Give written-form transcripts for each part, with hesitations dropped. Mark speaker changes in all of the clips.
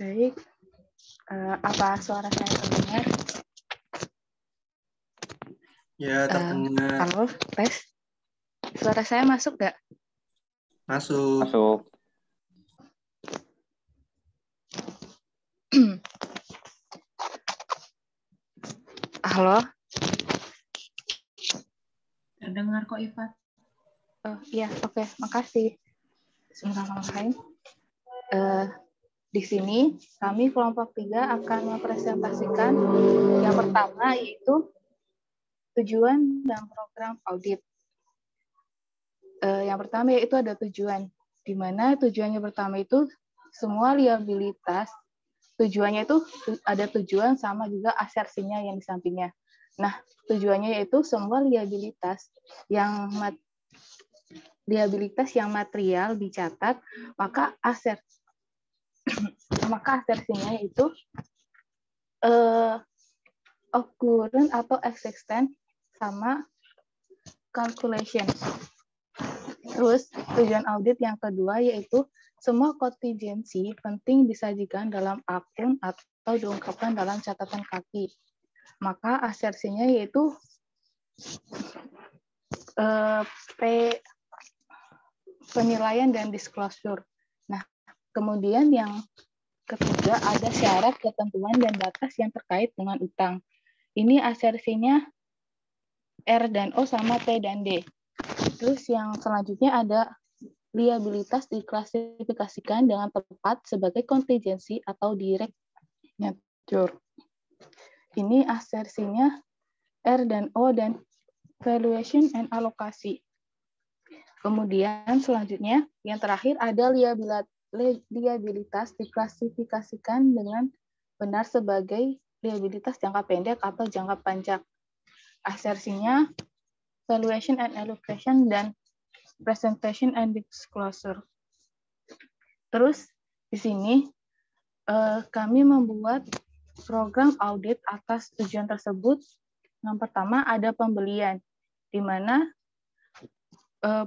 Speaker 1: Baik, apa suara saya terdengar?
Speaker 2: Ya, terdengar.
Speaker 1: Halo, tes. Suara saya masuk nggak?
Speaker 2: Masuk.
Speaker 3: Masuk.
Speaker 1: Halo?
Speaker 4: Terdengar kok, Ifat.
Speaker 1: Oh iya, oke, makasih. Bismillahirrahmanirrahim. Di sini kami kelompok 3 akan mempresentasikan yang pertama yaitu tujuan dan program audit. Yang pertama yaitu ada tujuan, di mana tujuannya pertama itu semua liabilitas, tujuannya itu ada tujuan sama juga asersinya yang di sampingnya. Nah, tujuannya yaitu semua liabilitas yang material dicatat, maka asersinya itu occurrence atau existence sama calculation. Terus tujuan audit yang kedua yaitu semua kontingensi penting disajikan dalam akun atau diungkapkan dalam catatan kaki. Maka asersinya yaitu penilaian dan disclosure. Nah, kemudian yang ketiga ada syarat, ketentuan, dan batas yang terkait dengan utang. Ini asersinya R dan O sama P dan D. Terus yang selanjutnya ada liabilitas diklasifikasikan dengan tepat sebagai kontingensi atau direct nature. Ini asersinya R dan O dan valuation and alokasi. Kemudian selanjutnya yang terakhir ada liabilitas diklasifikasikan dengan benar sebagai liabilitas jangka pendek atau jangka panjang. Asersinya valuation and allocation dan presentation and disclosure. Terus di sini kami membuat program audit atas tujuan tersebut. Yang pertama ada pembelian, di mana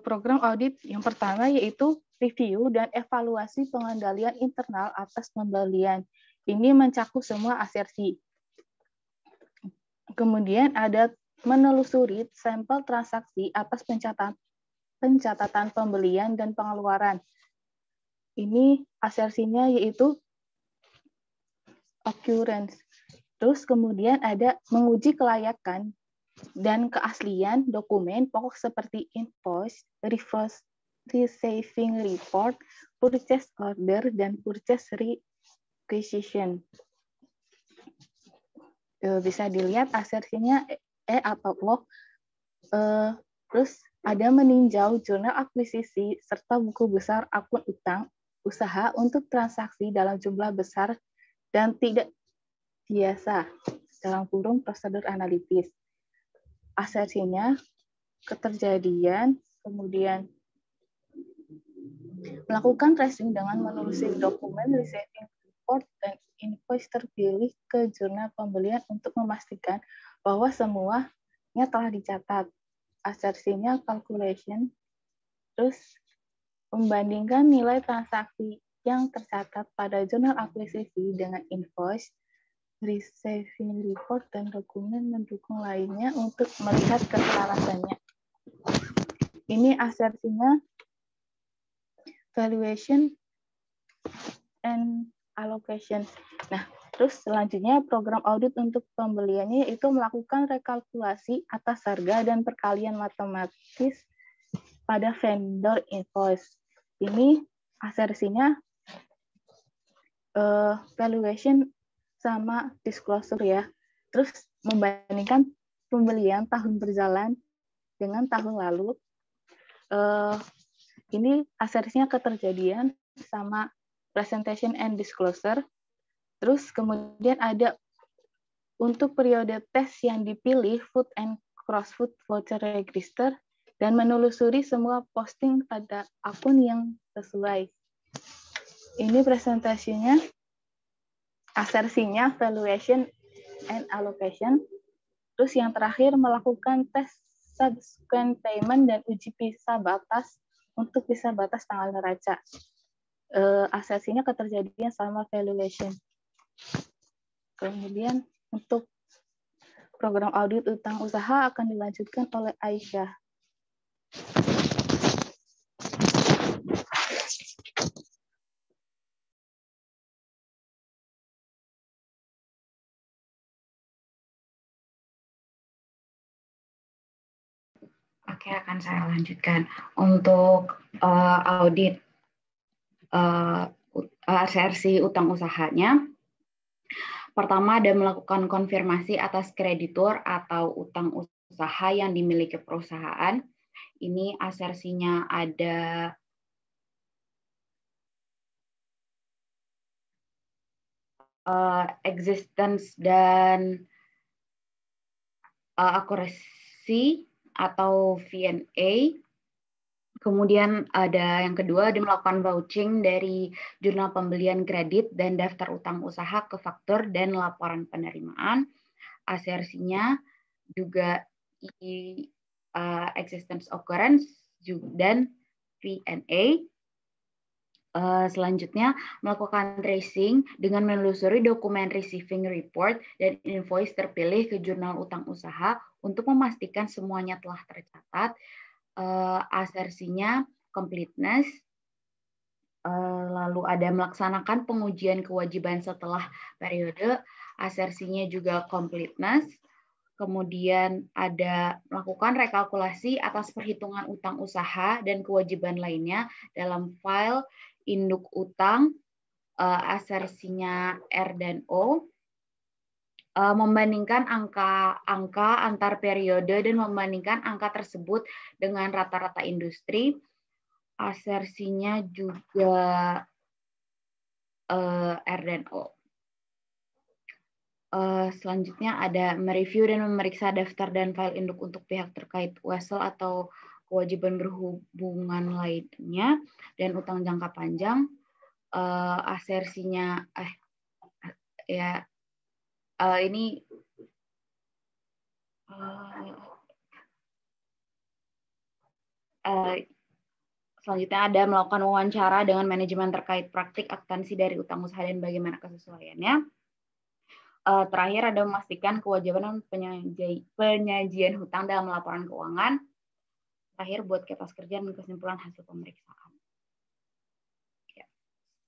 Speaker 1: program audit yang pertama yaitu review dan evaluasi pengendalian internal atas pembelian. Ini mencakup semua asersi. Kemudian ada menelusuri sampel transaksi atas pencatatan pembelian dan pengeluaran. Ini asersinya yaitu occurrence. Terus kemudian ada menguji kelayakan dan keaslian dokumen pokok seperti invoice, reverse receiving report, purchase order, dan purchase requisition. Bisa dilihat asersinya E atau O. Terus ada meninjau jurnal akuisisi serta buku besar akun utang usaha untuk transaksi dalam jumlah besar dan tidak biasa dalam kurung prosedur analitis. Asersinya keterjadian, kemudian melakukan tracing dengan menelusuri dokumen receiving report dan invoice terpilih ke jurnal pembelian untuk memastikan bahwa semuanya telah dicatat. Asersinya calculation, terus membandingkan nilai transaksi yang tercatat pada jurnal akuisisi dengan invoice, receiving report, dan dokumen mendukung lainnya untuk melihat keselarasannya. Ini asersinya valuation and allocation. Nah, terus selanjutnya program audit untuk pembeliannya yaitu melakukan rekalkulasi atas harga dan perkalian matematis pada vendor invoice. Ini asersinya valuation sama disclosure ya. Terus membandingkan pembelian tahun berjalan dengan tahun lalu. Ini asersinya keterjadian sama presentation and disclosure. Terus kemudian ada untuk periode tes yang dipilih food and cross food voucher register dan menelusuri semua posting pada akun yang sesuai. Ini presentasinya, asersinya valuation and allocation. Terus yang terakhir melakukan tes subsequent payment dan uji visa batas untuk visa batas tanggal neraca. asesinya keterjadian sama valuation. Kemudian untuk program audit utang usaha akan dilanjutkan oleh Aisyah.
Speaker 3: Oke, akan saya lanjutkan. Untuk audit asersi utang usahanya, pertama ada melakukan konfirmasi atas kreditur atau utang usaha yang dimiliki perusahaan. Ini asersinya ada existence dan akurasi atau V&A. Kemudian ada yang kedua, dia melakukan vouching dari jurnal pembelian kredit dan daftar utang usaha ke faktur dan laporan penerimaan. Asersinya juga existence occurrence dan V&A. Selanjutnya, melakukan tracing dengan menelusuri dokumen receiving report dan invoice terpilih ke jurnal utang usaha untuk memastikan semuanya telah tercatat. Asersinya completeness, lalu ada melaksanakan pengujian kewajiban setelah periode, asersinya juga completeness, kemudian ada melakukan rekalkulasi atas perhitungan utang usaha dan kewajiban lainnya dalam file induk utang, asersinya R dan O, membandingkan angka antar periode dan membandingkan angka tersebut dengan rata-rata industri. Asersinya juga R dan O. Selanjutnya ada mereview dan memeriksa daftar dan file induk untuk pihak terkait wesel atau kewajiban berhubungan lainnya dan utang jangka panjang. Asersinya ini selanjutnya ada melakukan wawancara dengan manajemen terkait praktik akuntansi dari utang usaha dan bagaimana kesesuaiannya. Terakhir ada memastikan kewajiban penyajian hutang dalam laporan keuangan. Terakhir buat kertas kerja dan kesimpulan hasil pemeriksaan. Ya,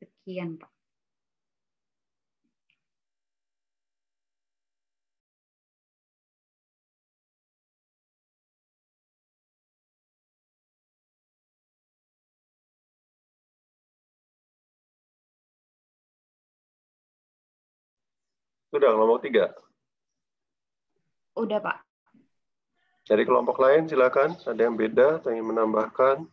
Speaker 3: sekian, Pak.
Speaker 5: Sudah kelompok 3?
Speaker 3: Udah, Pak.
Speaker 5: Dari kelompok lain silakan, ada yang beda atau yang menambahkan?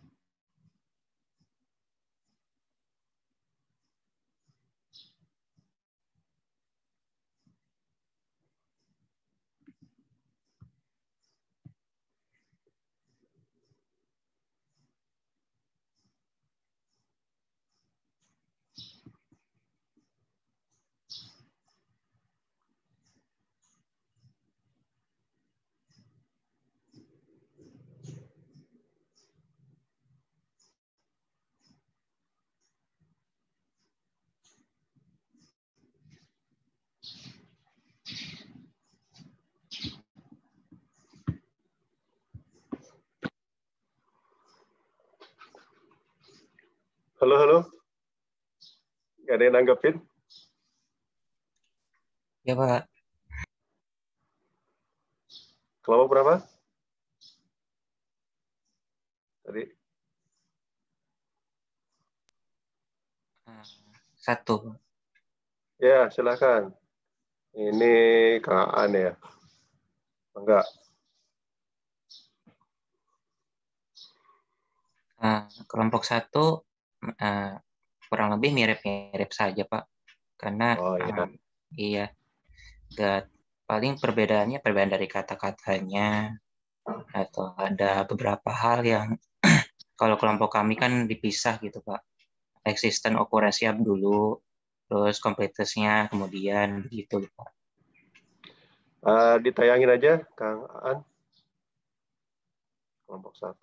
Speaker 5: Halo, halo. Nggak ada yang nanggepin?
Speaker 6: Ya, Pak.
Speaker 5: Kelompok berapa? Tadi.
Speaker 6: 1.
Speaker 5: Ya, silakan. Ini Kang Aan ya? Enggak.
Speaker 6: Kelompok 1 kurang lebih mirip-mirip saja, Pak. Karena iya, paling perbedaannya perbedaan dari kata-katanya atau ada beberapa hal yang kalau kelompok kami kan dipisah gitu, Pak. Existence occurrence dulu, terus completeness-nya kemudian begitu, Pak.
Speaker 5: Ditayangin aja, Kang Aan. Kelompok 1.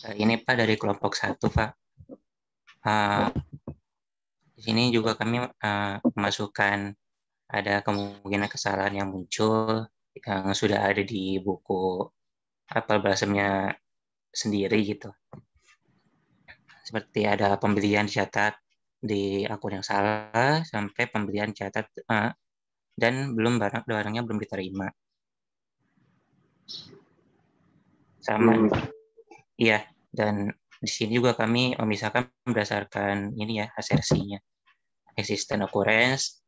Speaker 6: Ini Pak dari kelompok 1 Pak. Di sini juga kami memasukkan ada kemungkinan kesalahan yang muncul yang sudah ada di buku apel Blasemnya sendiri gitu. Seperti ada pembelian dicatat di akun yang salah sampai pembelian dicatat dan barangnya belum diterima. Sama, iya. Dan di sini juga kami memisahkan berdasarkan ini ya asersinya. Existent occurrence.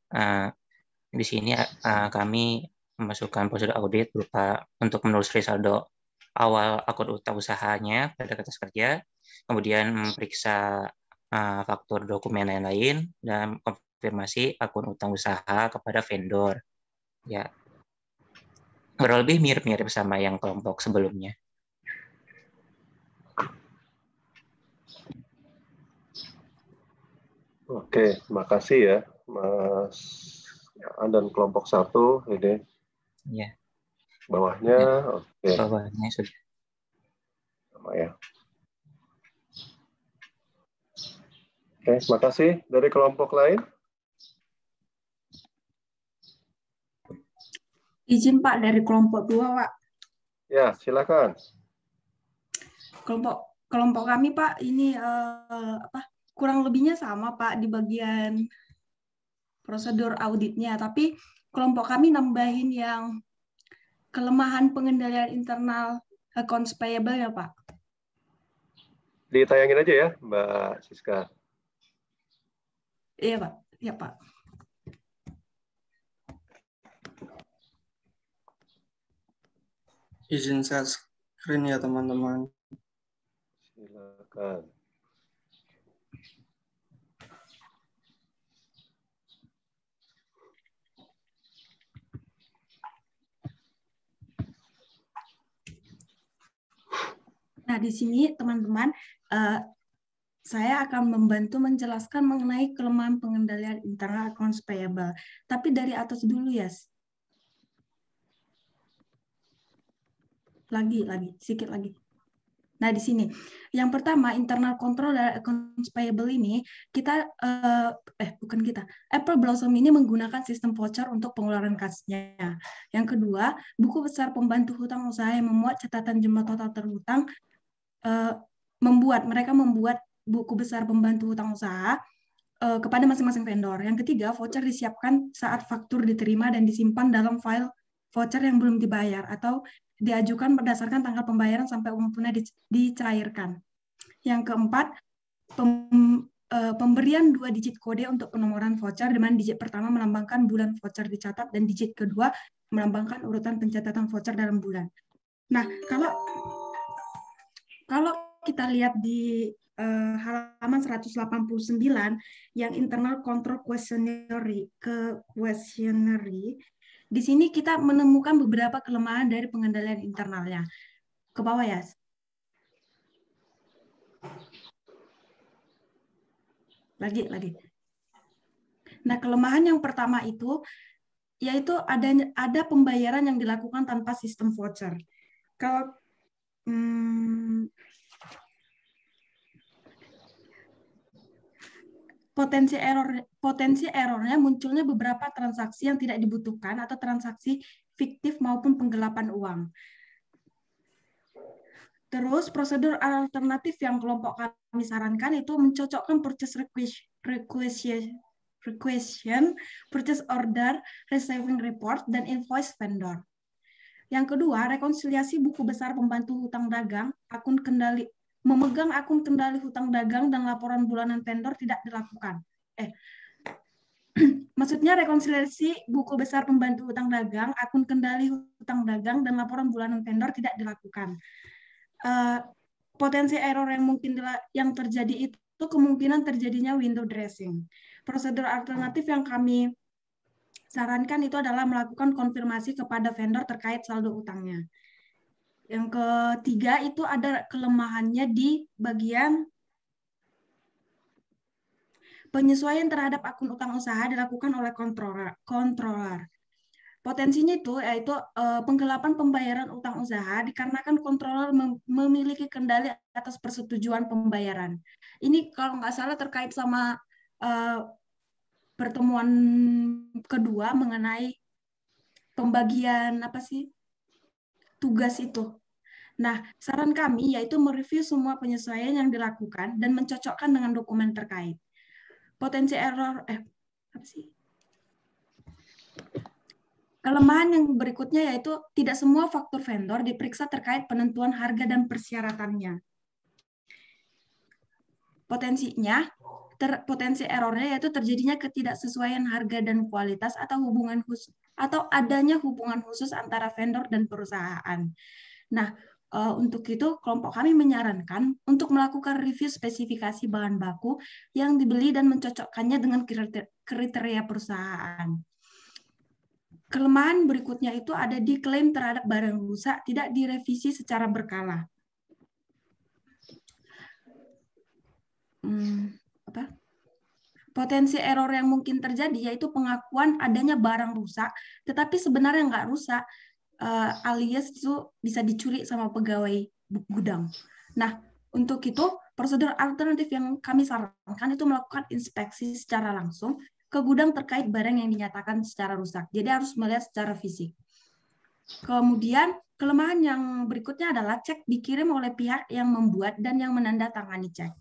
Speaker 6: Di sini kami memasukkan prosedur audit berupa untuk menulis saldo awal akun usahanya pada kertas kerja, kemudian memeriksa faktur dokumen lain-lain dan konfirmasi akun utang usaha kepada vendor. Ya, kurang lebih mirip-mirip sama yang kelompok sebelumnya.
Speaker 5: Oke, makasih ya, Mas dan kelompok 1 ini.
Speaker 6: Ya.
Speaker 5: Bawahnya, oke.
Speaker 6: Bawahnya sudah.
Speaker 5: Sama ya. Oke, makasih. Dari kelompok lain?
Speaker 4: Izin Pak dari kelompok 2 Pak.
Speaker 5: Ya, silakan.
Speaker 4: Kelompok kami Pak ini kurang lebihnya sama Pak di bagian prosedur auditnya, tapi kelompok kami nambahin yang kelemahan pengendalian internal accounts payable ya Pak.
Speaker 5: Ditayangin aja ya Mbak Siska.
Speaker 4: Iya Pak, ya Pak.
Speaker 2: Izin share screen ya teman-teman.
Speaker 5: Silakan.
Speaker 4: Nah, di sini teman-teman, saya akan membantu menjelaskan mengenai kelemahan pengendalian internal accounts payable. Tapi dari atas dulu ya. Sedikit lagi. Nah, di sini. Yang pertama, internal control dari accounts payable ini, Apple Blossom ini menggunakan sistem voucher untuk pengeluaran kasnya. Yang kedua, buku besar pembantu hutang usaha yang memuat catatan jumlah total terhutang, mereka membuat buku besar pembantu hutang usaha kepada masing-masing vendor. Yang ketiga, voucher disiapkan saat faktur diterima dan disimpan dalam file voucher yang belum dibayar atau diajukan berdasarkan tanggal pembayaran sampai uang tunai dicairkan. Yang keempat, pemberian 2 digit kode untuk penomoran voucher, di mana digit pertama melambangkan bulan voucher dicatat dan digit kedua melambangkan urutan pencatatan voucher dalam bulan. Nah, kalau kita lihat di halaman 189 yang internal control questionnaire, di sini kita menemukan beberapa kelemahan dari pengendalian internalnya. Ke bawah ya. Lagi. Nah, kelemahan yang pertama itu yaitu ada pembayaran yang dilakukan tanpa sistem voucher. Kalau potensi errornya munculnya beberapa transaksi yang tidak dibutuhkan atau transaksi fiktif maupun penggelapan uang. Terus prosedur alternatif yang kelompok kami sarankan itu mencocokkan purchase requisition, purchase order, receiving report, dan invoice vendor. Yang kedua, rekonsiliasi buku besar pembantu hutang dagang, memegang akun kendali hutang dagang dan laporan bulanan vendor tidak dilakukan. Maksudnya rekonsiliasi buku besar pembantu hutang dagang, akun kendali hutang dagang dan laporan bulanan vendor tidak dilakukan. Potensi error yang terjadi itu kemungkinan terjadinya window dressing. Prosedur alternatif yang kami sarankan itu adalah melakukan konfirmasi kepada vendor terkait saldo utangnya. Yang ketiga itu ada kelemahannya di bagian penyesuaian terhadap akun utang usaha dilakukan oleh controller. Potensinya itu yaitu penggelapan pembayaran utang usaha dikarenakan controller memiliki kendali atas persetujuan pembayaran. Ini kalau nggak salah terkait sama pertemuan kedua mengenai pembagian apa sih tugas itu. Nah, saran kami yaitu mereview semua penyesuaian yang dilakukan dan mencocokkan dengan dokumen terkait. Potensi error apa sih? Kelemahan yang berikutnya yaitu tidak semua faktur vendor diperiksa terkait penentuan harga dan persyaratannya. Potensi errornya yaitu terjadinya ketidaksesuaian harga dan kualitas atau hubungan khusus atau adanya hubungan khusus antara vendor dan perusahaan. Nah, untuk itu kelompok kami menyarankan untuk melakukan review spesifikasi bahan baku yang dibeli dan mencocokkannya dengan kriteria perusahaan. Kelemahan berikutnya itu ada di klaim terhadap barang rusak tidak direvisi secara berkala. Potensi error yang mungkin terjadi yaitu pengakuan adanya barang rusak, tetapi sebenarnya nggak rusak, alias itu bisa dicuri sama pegawai gudang. Nah, untuk itu prosedur alternatif yang kami sarankan itu melakukan inspeksi secara langsung ke gudang terkait barang yang dinyatakan secara rusak. Jadi harus melihat secara fisik. Kemudian kelemahan yang berikutnya adalah cek dikirim oleh pihak yang membuat dan yang menandatangani cek.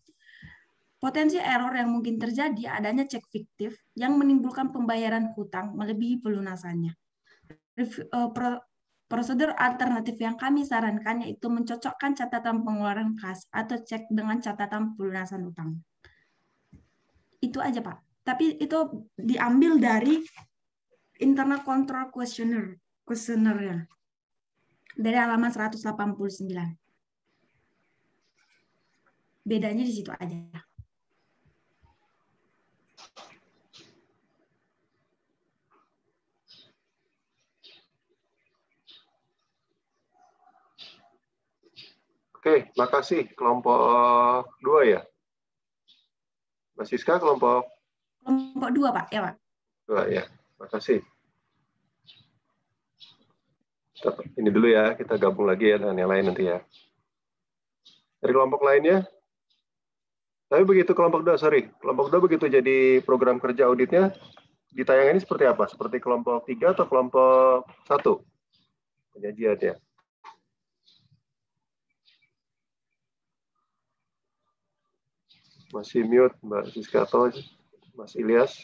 Speaker 4: Potensi error yang mungkin terjadi adanya cek fiktif yang menimbulkan pembayaran hutang melebihi pelunasannya. Prosedur alternatif yang kami sarankan yaitu mencocokkan catatan pengeluaran kas atau cek dengan catatan pelunasan utang. Itu aja, Pak. Tapi itu diambil dari internal control questionnaire-nya. Dari halaman 189. Bedanya di situ aja.
Speaker 5: Oke, makasih. Kelompok 2 ya? Mbak Siska, kelompok
Speaker 4: 2, Pak. Ya, Pak.
Speaker 5: 2 ya. Makasih. Ini dulu ya, kita gabung lagi ya dengan yang lain nanti ya. Dari kelompok lainnya, tapi begitu kelompok 2, kelompok 2 begitu jadi program kerja auditnya, di tayangan ini seperti apa? Seperti kelompok 3 atau kelompok 1? Penyajiannya. Masih mute Mbak Siska atau Mas Ilyas.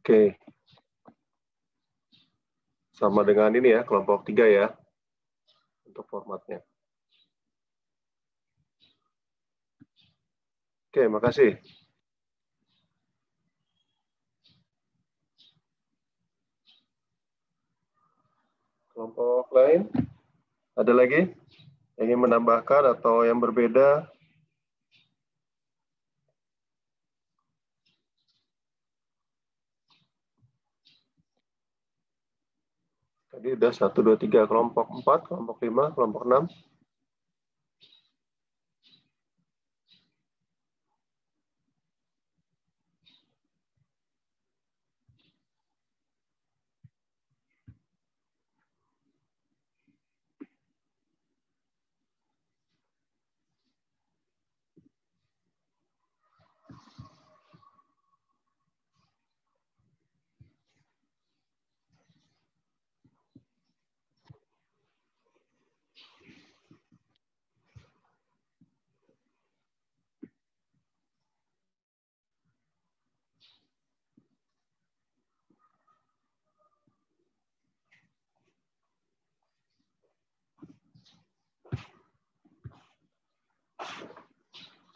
Speaker 5: Oke. Sama dengan ini ya, kelompok 3 ya, untuk formatnya. Oke, makasih. Kelompok lain? Ada lagi yang ingin menambahkan atau yang berbeda? Tadi udah 1, 2, 3, kelompok 4, kelompok 5, kelompok 6.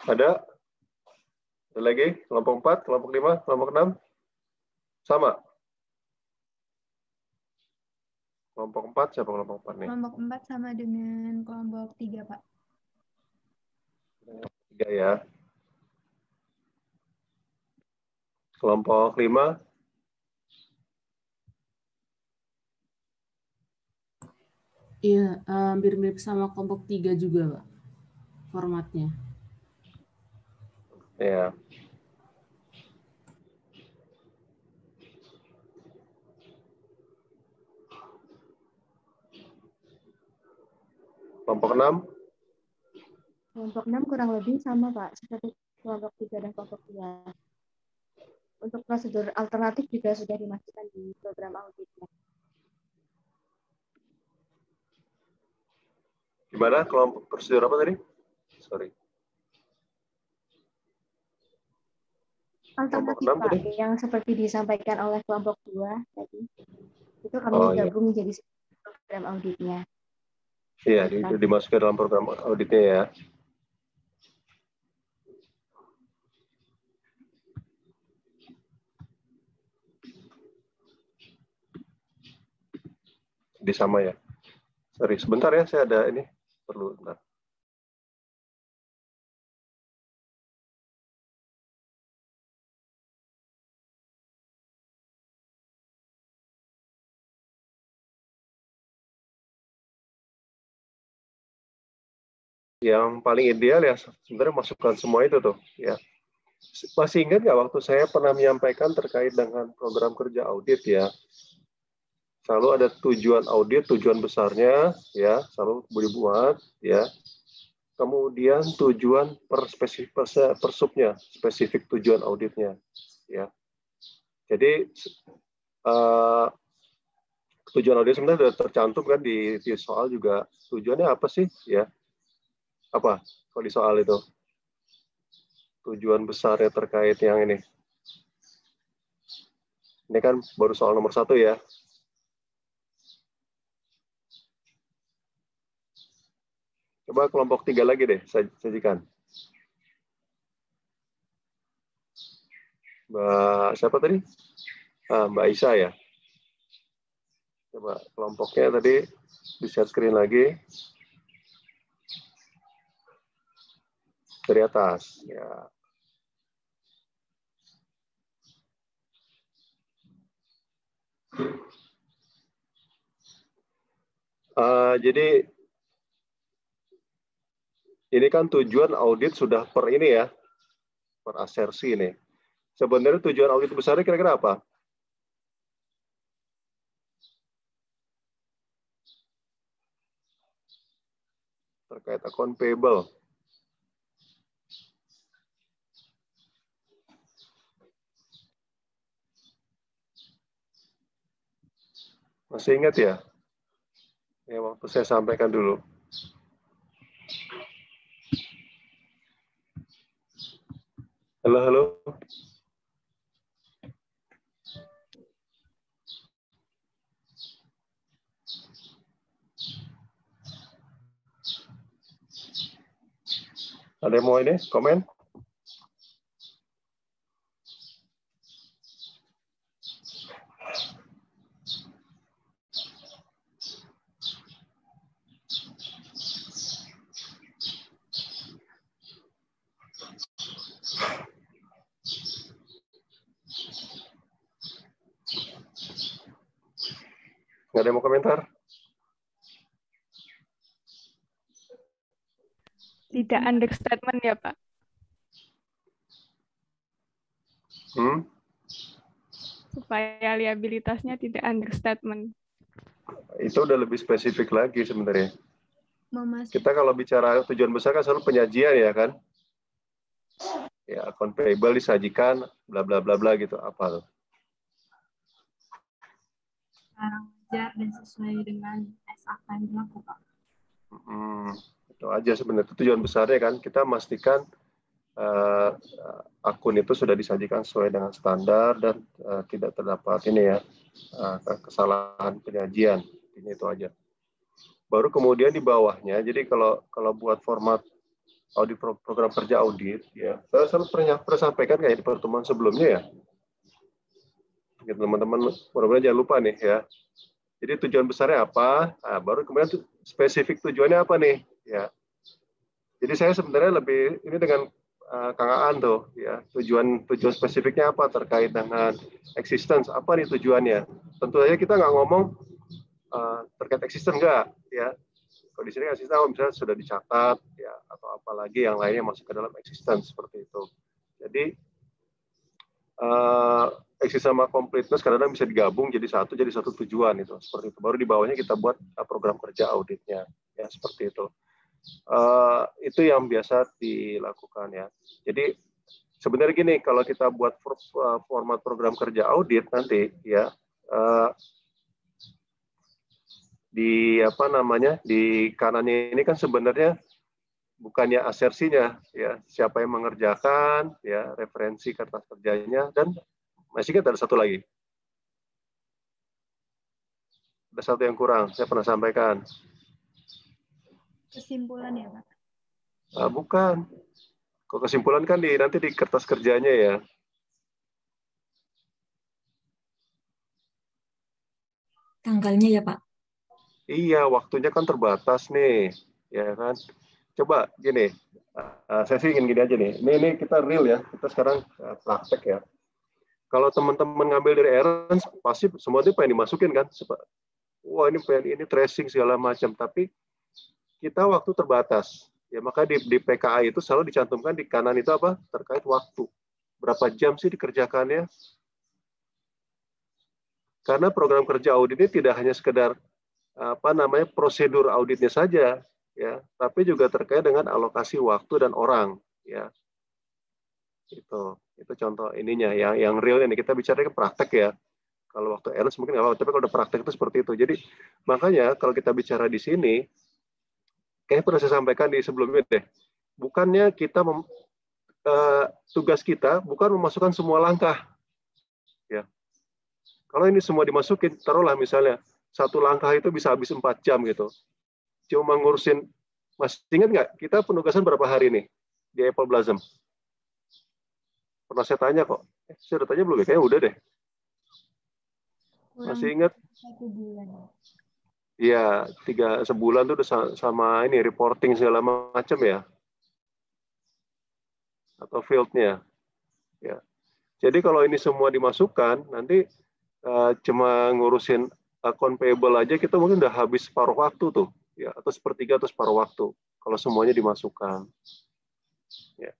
Speaker 5: Ada? Ada lagi? Kelompok 4, kelompok 5, kelompok 6? Sama? Kelompok 4, siapa kelompok 4 nih?
Speaker 7: Kelompok 4 sama dengan kelompok 3, Pak.
Speaker 5: 3 ya. Kelompok 5?
Speaker 8: Iya, hampir mirip sama kelompok 3 juga, Pak, formatnya.
Speaker 5: Ya. Kelompok 6?
Speaker 9: Kelompok 6 kurang lebih sama, Pak, seperti kelompok 3 dan kelompok 2. Untuk prosedur alternatif juga sudah dimasukkan di program auditnya.
Speaker 5: Gimana kelompok prosedur apa tadi? Sorry.
Speaker 9: Alternatif,
Speaker 5: kelompok 6
Speaker 9: Pak,
Speaker 5: tadi?
Speaker 9: yang seperti disampaikan oleh kelompok 2 tadi, itu kami gabung menjadi program auditnya.
Speaker 5: Iya, dimasukkan dalam program auditnya ya. Jadi sama ya. Sorry, sebentar ya, saya ada ini. Perlu, bentar. Yang paling ideal ya sebenarnya masukkan semua itu tuh ya. Masih ingat nggak waktu saya pernah menyampaikan terkait dengan program kerja audit ya, selalu ada tujuan audit, tujuan besarnya ya selalu dibuat ya, kemudian tujuan per subnya, spesifik tujuan auditnya ya. Jadi tujuan audit sebenarnya sudah tercantum kan di soal juga, tujuannya apa sih ya, apa kalau di soal itu tujuan besarnya terkait yang ini. Ini kan baru soal nomor 1 ya. Coba kelompok 3 lagi deh, saya sajikan. Mbak siapa tadi? Mbak Aisyah ya. Coba kelompoknya tadi di share screen lagi. Dari atas. Ya. Jadi ini kan tujuan audit sudah per ini ya, per asersi ini. Sebenarnya tujuan audit besarnya kira-kira apa? Terkait account payable. Masih ingat ya? Ya waktu saya sampaikan dulu. Halo, halo. Ada yang mau ini komen? Nggak ada yang mau komentar?
Speaker 10: Tidak understatement ya, Pak? Supaya liabilitasnya tidak understatement.
Speaker 5: Itu udah lebih spesifik lagi sebenarnya. Kita kalau bicara tujuan besar kan selalu penyajian ya kan? Ya, account payable disajikan, bla bla bla bla gitu. Apa tuh?
Speaker 11: Wajar dan sesuai dengan SAK yang dilakukan.
Speaker 5: Itu aja sebenarnya tujuan besarnya kan, kita memastikan akun itu sudah disajikan sesuai dengan standar dan tidak terdapat ini ya kesalahan penyajian. Ini itu aja. Baru kemudian di bawahnya, jadi kalau buat format audit program kerja audit ya, saya selalu pernah sampaikan kayak di pertemuan sebelumnya ya. Teman-teman mudah-mudahan jangan lupa nih ya. Jadi tujuan besarnya apa? Nah, baru kemudian spesifik tujuannya apa nih? Ya. Jadi saya sebenarnya lebih ini dengan Kang Aan tuh ya, tujuan spesifiknya apa terkait dengan existence, apa nih tujuannya? Tentu saja kita nggak ngomong terkait eksisten enggak, ya. Kalau di sini eksisten misalnya sudah dicatat, ya, atau apalagi yang lainnya masuk ke dalam eksisten seperti itu. Jadi eksisten sama completeness kadang-kadang bisa digabung jadi satu tujuan itu, seperti itu. Baru di bawahnya kita buat program kerja auditnya, ya seperti itu. Itu yang biasa dilakukan ya. Jadi sebenarnya gini, kalau kita buat format program kerja audit nanti ya, di apa namanya, di kanannya ini kan sebenarnya bukannya asersinya ya, siapa yang mengerjakan ya, referensi kertas kerjanya, dan masih ingat ada satu lagi, ada satu yang kurang saya pernah sampaikan.
Speaker 7: Kesimpulan ya Pak?
Speaker 5: Bukan, kok kesimpulan kan nanti di kertas kerjanya ya.
Speaker 12: Tanggalnya ya Pak?
Speaker 5: Iya, waktunya kan terbatas nih, ya kan. Coba gini, saya sih ingin gini aja nih. Ini kita real ya, kita sekarang praktek ya. Kalau teman-teman ngambil dari Aaron, pasti semua itu pengen dimasukin kan. Wah ini tracing segala macam, tapi kita waktu terbatas. Ya maka di PKA itu selalu dicantumkan di kanan itu apa? Terkait waktu. Berapa jam sih dikerjakannya? Karena program kerja audit ini tidak hanya sekedar apa namanya prosedur auditnya saja, ya, tapi juga terkait dengan alokasi waktu dan orang, ya. Itu contoh ininya, yang realnya nih kita bicara ke praktek ya. Kalau waktu Ernst mungkin nggak apa-apa, tapi kalau udah praktek itu seperti itu. Jadi makanya kalau kita bicara di sini, kayaknya pernah saya sampaikan di sebelumnya deh, bukannya kita tugas kita bukan memasukkan semua langkah, ya. Kalau ini semua dimasukin, taruhlah misalnya satu langkah itu bisa habis 4 jam gitu. Cuma ngurusin, masih ingat nggak kita penugasan berapa hari nih di Apple Blossom? Pernah saya tanya kok. Saya udah tanya belum ya? Kayaknya udah deh. Masih ingat?
Speaker 7: 1 bulan.
Speaker 5: Iya, 3 sebulan tuh udah sama ini reporting segala macam ya. Atau field-nya. Ya. Jadi kalau ini semua dimasukkan, nanti cuma ngurusin account payable aja kita mungkin udah habis separuh waktu tuh, ya, atau sepertiga atau separuh waktu kalau semuanya dimasukkan. Ya.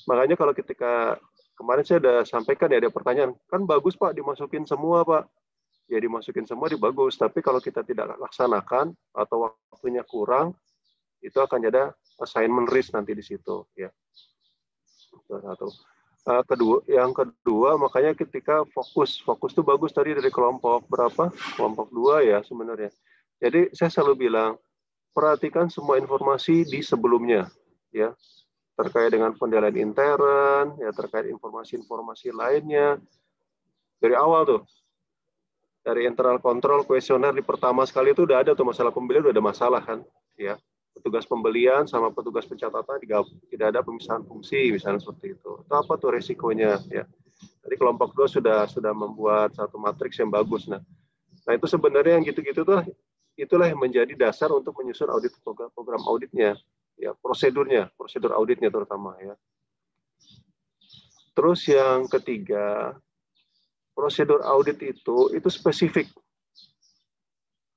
Speaker 5: Makanya kalau ketika kemarin saya udah sampaikan ya ada pertanyaan, kan bagus Pak dimasukin semua Pak, ya dimasukin semua bagus, tapi kalau kita tidak laksanakan atau waktunya kurang, itu akan ada assignment risk nanti di situ, ya. Satu. Yang kedua, makanya ketika fokus itu bagus tadi dari kelompok berapa? Kelompok 2 ya sebenarnya. Jadi saya selalu bilang, perhatikan semua informasi di sebelumnya, ya, terkait dengan penilaian intern, ya terkait informasi-informasi lainnya dari awal tuh, dari internal control kuesioner di pertama sekali itu udah ada tuh masalah pembelian, udah ada masalah kan, ya. Petugas pembelian sama petugas pencatatan tidak ada pemisahan fungsi misalnya seperti itu. Itu apa tuh resikonya ya. Jadi kelompok 2 sudah membuat satu matriks yang bagus. Nah itu sebenarnya yang gitu-gitu tuh itulah yang menjadi dasar untuk menyusun audit program auditnya ya, prosedur auditnya terutama ya. Terus yang ketiga, prosedur audit itu spesifik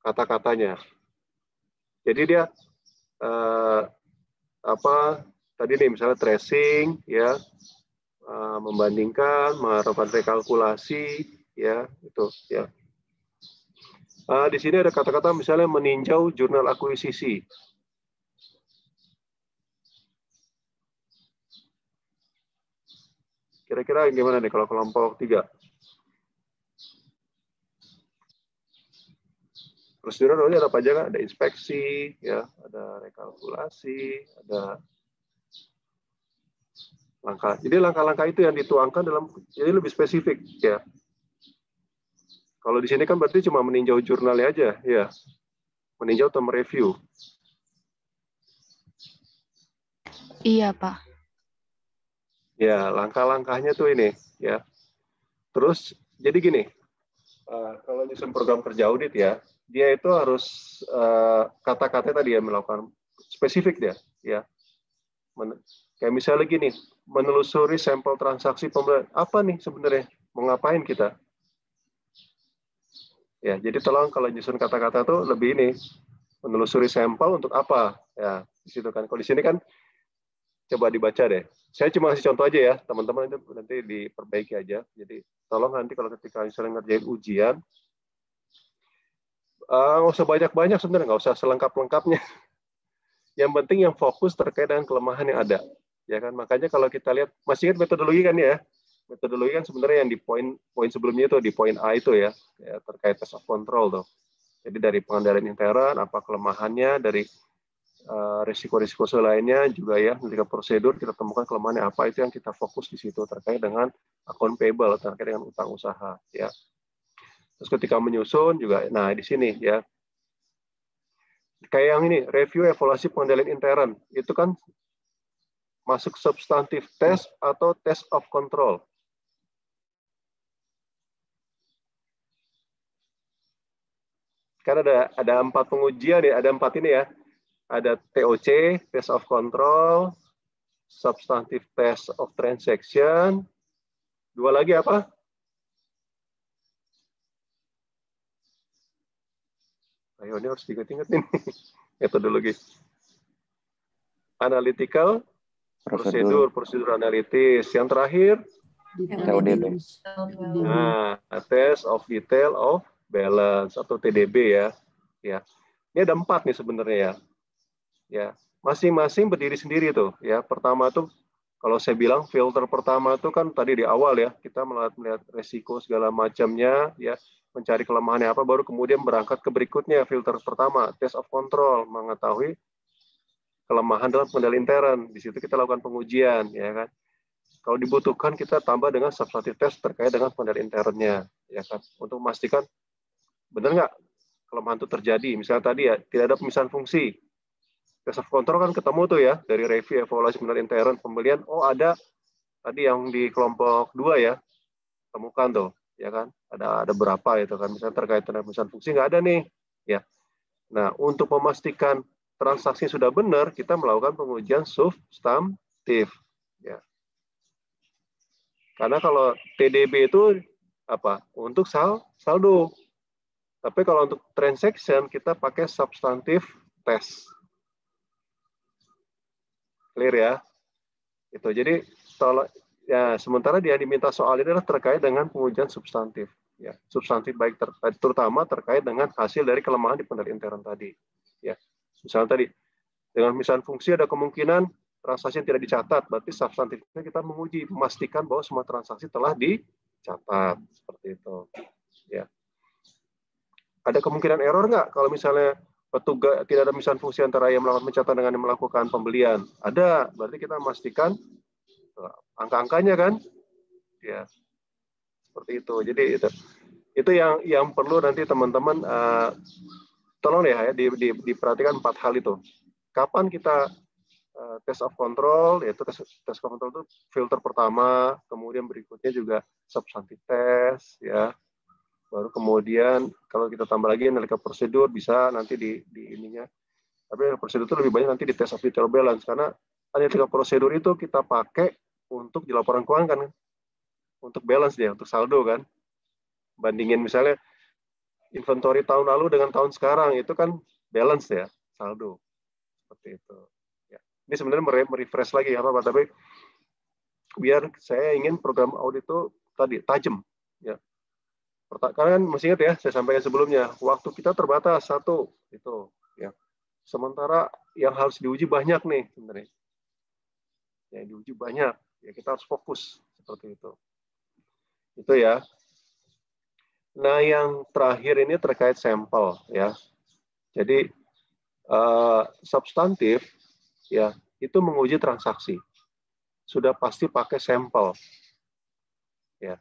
Speaker 5: kata-katanya. Jadi dia tadi nih misalnya tracing ya, membandingkan, melakukan rekalkulasi ya, itu ya. Di sini ada kata-kata misalnya meninjau jurnal akuisisi. Kira-kira gimana nih kalau kelompok 3? Prosedur ada apa aja kan? Ada inspeksi, ya, ada rekalkulasi, ada langkah. Jadi langkah-langkah itu yang dituangkan dalam, jadi lebih spesifik, ya. Kalau di sini kan berarti cuma meninjau jurnalnya aja, ya, meninjau atau mereview.
Speaker 1: Iya Pak.
Speaker 5: Ya, langkah-langkahnya tuh ini, ya. Terus jadi gini, kalau nyusun program kerja audit ya. Dia itu harus kata-kata tadi ya melakukan spesifik dia, ya. Kayak misalnya gini, menelusuri sampel transaksi pembelian. Apa nih sebenarnya? Mau ngapain kita? Ya, jadi tolong kalau nyusun kata-kata tuh lebih ini, menelusuri sampel untuk apa? Ya, di situ kan. Kalau di sini kan coba dibaca deh. Saya cuma kasih contoh aja ya, teman-teman itu nanti diperbaiki aja. Jadi tolong nanti kalau ketika misalnya ngerjain ujian, nggak usah banyak-banyak sebenarnya, nggak usah selengkap-lengkapnya. Yang penting yang fokus terkait dengan kelemahan yang ada. Ya kan, makanya kalau kita lihat, masih ingat metodologi kan ya? Metodologi kan sebenarnya yang di poin sebelumnya itu, di poin A itu ya terkait test of control tuh. Jadi dari pengendalian intern, apa kelemahannya, dari risiko-risiko lainnya juga ya, ketika prosedur kita temukan kelemahannya apa, itu yang kita fokus di situ terkait dengan account payable, terkait dengan utang usaha ya. Terus ketika menyusun juga, nah di sini ya, kayak yang ini, review evaluasi pengendalian intern, itu kan masuk substantif test atau test of control. Kan ada 4 pengujian ya, ada 4 ini ya. Ada TOC, test of control, substantive test of transaction. 2 lagi apa? Ayo, ini harus diingat-ingat nih. Metodologi. Analytical, prosedur analitis. Yang terakhir, nah, test of detail of balance atau TDB ya. Ya. Ini ada 4 nih sebenarnya ya. Ya, masing-masing berdiri sendiri tuh ya. Pertama tuh kalau saya bilang filter pertama tuh kan tadi di awal ya, kita melihat resiko segala macamnya ya, mencari kelemahannya apa, baru kemudian berangkat ke berikutnya, filter pertama, test of control, mengetahui kelemahan dalam pengendalian intern. Di situ kita lakukan pengujian ya kan. Kalau dibutuhkan kita tambah dengan substantive test terkait dengan pengendalian internnya ya kan, untuk memastikan benar nggak kelemahan itu terjadi. Misalnya tadi ya, tidak ada pemisahan fungsi. Test of control kan ketemu tuh ya, dari review evaluasi pengendalian intern, pembelian, oh ada tadi yang di kelompok 2 ya, temukan tuh, ya kan, ada berapa itu kan, misalnya terkait dengan pemisahan fungsi nggak ada nih, ya. Nah, untuk memastikan transaksi sudah benar, kita melakukan pengujian substantif, ya. Karena kalau TDB itu apa? Untuk saldo. Tapi kalau untuk transaction kita pakai substantive test. Clear ya? Itu. Jadi kalau ya sementara dia diminta soal ini adalah terkait dengan pengujian substantif. Ya, substantif baik terutama terkait dengan hasil dari kelemahan di pengendalian intern tadi. Ya, misalnya tadi dengan misalnya fungsi ada kemungkinan transaksi yang tidak dicatat, berarti substantifnya kita menguji, memastikan bahwa semua transaksi telah dicatat seperti itu. Ya. Ada kemungkinan error nggak kalau misalnya petugas tidak ada misalnya fungsi antara yang melakukan pencatatan dengan yang melakukan pembelian? Ada, berarti kita memastikan angka-angkanya kan, ya seperti itu. Jadi itu yang perlu nanti teman-teman tolong ya diperhatikan 4 hal itu. Kapan kita test of control, yaitu test of control itu filter pertama, kemudian berikutnya juga substantive test, ya. Baru kemudian kalau kita tambah lagi analisa prosedur bisa nanti di ininya. Tapi prosedur itu lebih banyak nanti di test of detail balance karena analisa prosedur itu kita pakai untuk di laporan keuangan kan, untuk balance dia, untuk saldo kan. Bandingin misalnya inventory tahun lalu dengan tahun sekarang itu kan balance ya, saldo. Seperti itu. Ya. Ini sebenarnya merefresh lagi apa tapi biar saya ingin program audit itu tadi tajam ya. Karena kan masih ingat ya, saya sampaikan sebelumnya, waktu kita terbatas satu itu ya. Sementara yang harus diuji banyak nih sebenarnya. Yang diuji banyak, ya kita harus fokus seperti itu. Itu ya. Nah, yang terakhir ini terkait sampel ya. Jadi substantif ya, itu menguji transaksi. Sudah pasti pakai sampel. Ya.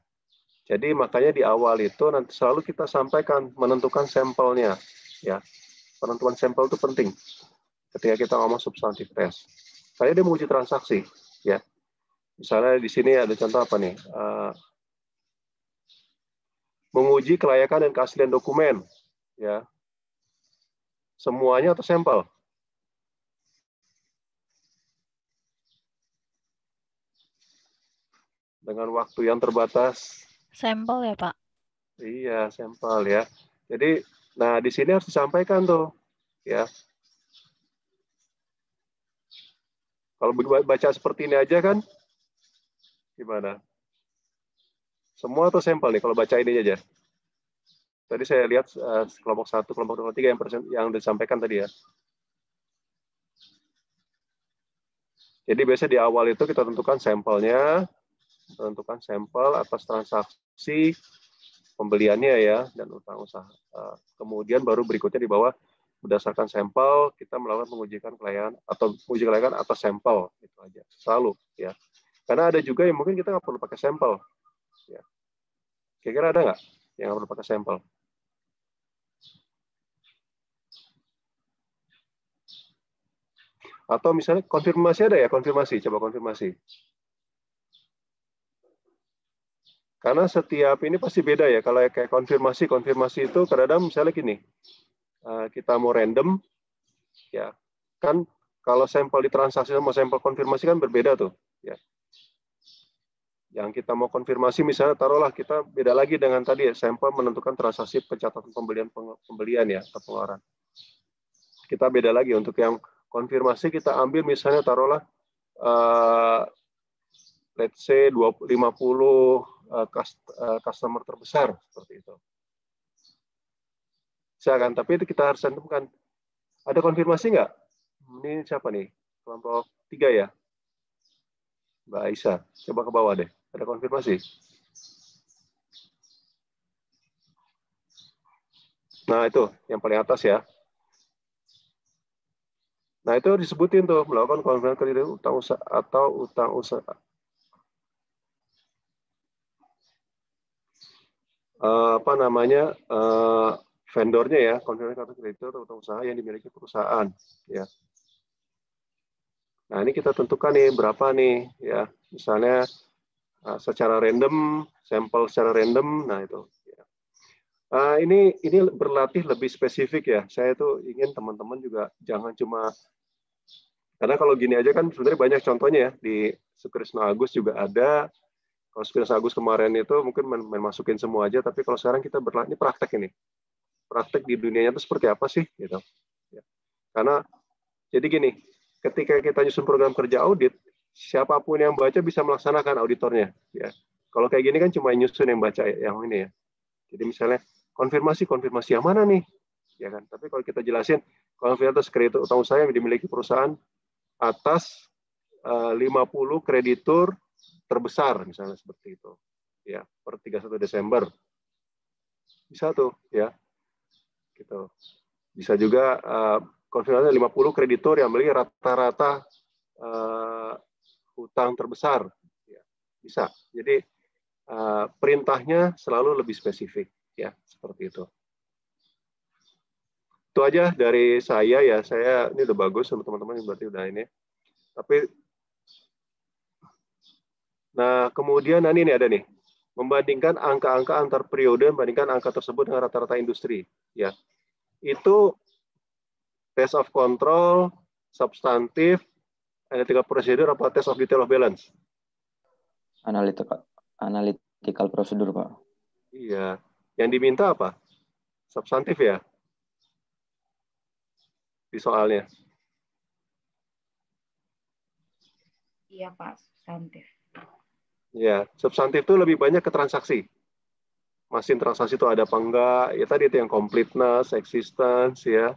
Speaker 5: Jadi makanya di awal itu nanti selalu kita sampaikan menentukan sampelnya, ya. Penentuan sampel itu penting ketika kita ngomong substantif test. Saya dia menguji transaksi, ya. Misalnya di sini ada contoh apa nih? Menguji kelayakan dan keaslian dokumen, ya. Semuanya atau sampel? Dengan waktu yang terbatas.
Speaker 13: Sampel ya, Pak?
Speaker 5: Iya, sampel ya. Jadi, nah di sini harus disampaikan tuh, ya. Kalau baca seperti ini aja kan, gimana? Semua atau sampel nih kalau baca ini aja. Tadi saya lihat kelompok 1, kelompok 2, 3 yang disampaikan tadi ya. Jadi biasanya di awal itu kita tentukan sampelnya, tentukan sampel atas transaksi pembeliannya ya, dan utang usaha. Kemudian baru berikutnya di bawah berdasarkan sampel kita melakukan pengujian kelayakan atau uji kelayakan atas sampel, itu aja selalu ya. Karena ada juga yang mungkin kita nggak perlu pakai sampel. Ya. Kira-kira ada nggak yang nggak perlu pakai sampel? Atau misalnya konfirmasi ada ya, konfirmasi, coba konfirmasi. Karena setiap ini pasti beda ya, kalau kayak konfirmasi itu kadang-kadang misalnya gini, kita mau random, ya kan kalau sampel ditransaksi sama sampel konfirmasi kan berbeda tuh. Ya. Yang kita mau konfirmasi misalnya taruhlah kita beda lagi dengan tadi ya, sampel menentukan transaksi pencatatan pembelian ya, atau pengeluaran. Kita beda lagi untuk yang konfirmasi kita ambil misalnya taruhlah let's say 50 customer terbesar seperti itu. Silakan, tapi itu kita harus tentukan. Ada konfirmasi nggak? Ini siapa nih? Kelompok 3 ya? Mbak Aisyah, coba ke bawah deh. Ada konfirmasi? Nah, itu yang paling atas ya. Nah, itu disebutin tuh, melakukan konfirmasi kredit utang usaha atau utang usaha. Apa namanya? Vendornya ya, konfirmasi kartu kredit atau utang usaha yang dimiliki perusahaan. Ya. Nah, ini kita tentukan nih, berapa nih, ya. Misalnya, secara random, sampel secara random, nah itu. Ya. Ini berlatih lebih spesifik ya. Saya tuh ingin teman-teman juga jangan cuma karena kalau gini aja kan sebenarnya banyak contohnya ya di Sukrisno Agus juga ada. Kalau Sukrisno Agus kemarin itu mungkin masukin semua aja, tapi kalau sekarang kita berlatih ini praktek ini. Praktek di dunianya itu seperti apa sih gitu. Ya. Karena jadi gini, ketika kita nyusun program kerja audit, siapapun yang baca bisa melaksanakan auditornya ya. Kalau kayak gini kan cuma nyusun yang baca yang ini ya. Jadi misalnya konfirmasi yang mana nih? Ya kan. Tapi kalau kita jelasin konfirmasi kredit utang usaha yang dimiliki perusahaan atas 50 kreditur terbesar misalnya seperti itu. Ya, per 31 Desember. Bisa tuh ya. Gitu. Bisa juga konfirmasi 50 kreditur yang memiliki rata-rata hutang terbesar. Ya, bisa. Jadi perintahnya selalu lebih spesifik ya, seperti itu. Itu aja dari saya ya. Saya ini udah bagus sama teman-teman yang berarti udah ini. Tapi nah, kemudian ini ada nih. Membandingkan angka-angka antar periode, membandingkan angka tersebut dengan rata-rata industri, ya. Itu test of control, substantif, analytical procedure apa test of detail of balance?
Speaker 13: Analytical procedure, Pak.
Speaker 5: Iya. Yang diminta apa? Substantif ya? Di soalnya.
Speaker 3: Iya, Pak, substantif.
Speaker 5: Ya, substantif itu lebih banyak ke transaksi. Mesin transaksi itu ada apa enggak? Ya tadi itu yang completeness, existence, ya.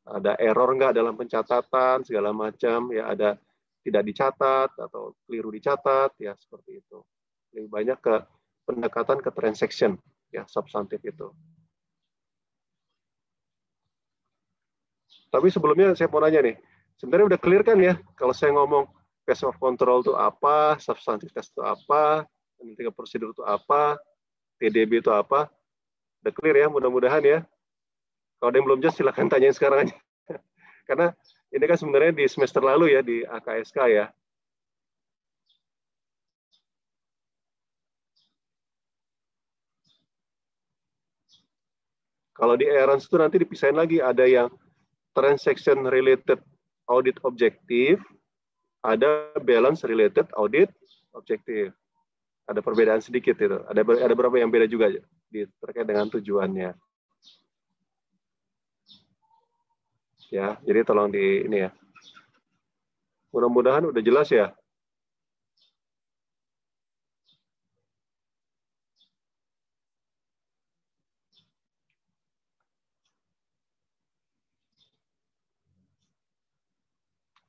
Speaker 5: Ada error enggak dalam pencatatan, segala macam. Ya, ada tidak dicatat atau keliru dicatat, ya seperti itu. Lebih banyak ke pendekatan ke transaction, ya substantif itu. Tapi sebelumnya saya mau nanya nih, sebenarnya udah clear kan ya kalau saya ngomong test of control itu apa, substantif test itu apa, analytical procedure itu apa, TDB itu apa, udah clear ya mudah-mudahan ya. Kalau ada yang belum jelas silahkan tanyain sekarang aja. Karena ini kan sebenarnya di semester lalu ya di AKSK ya. Kalau di Erans itu nanti dipisahin lagi, ada yang transaction related audit objektif, ada balance related audit objektif. Ada perbedaan sedikit itu. Ada beberapa yang beda juga terkait dengan tujuannya. Ya, jadi tolong di ini ya. Mudah-mudahan udah jelas ya.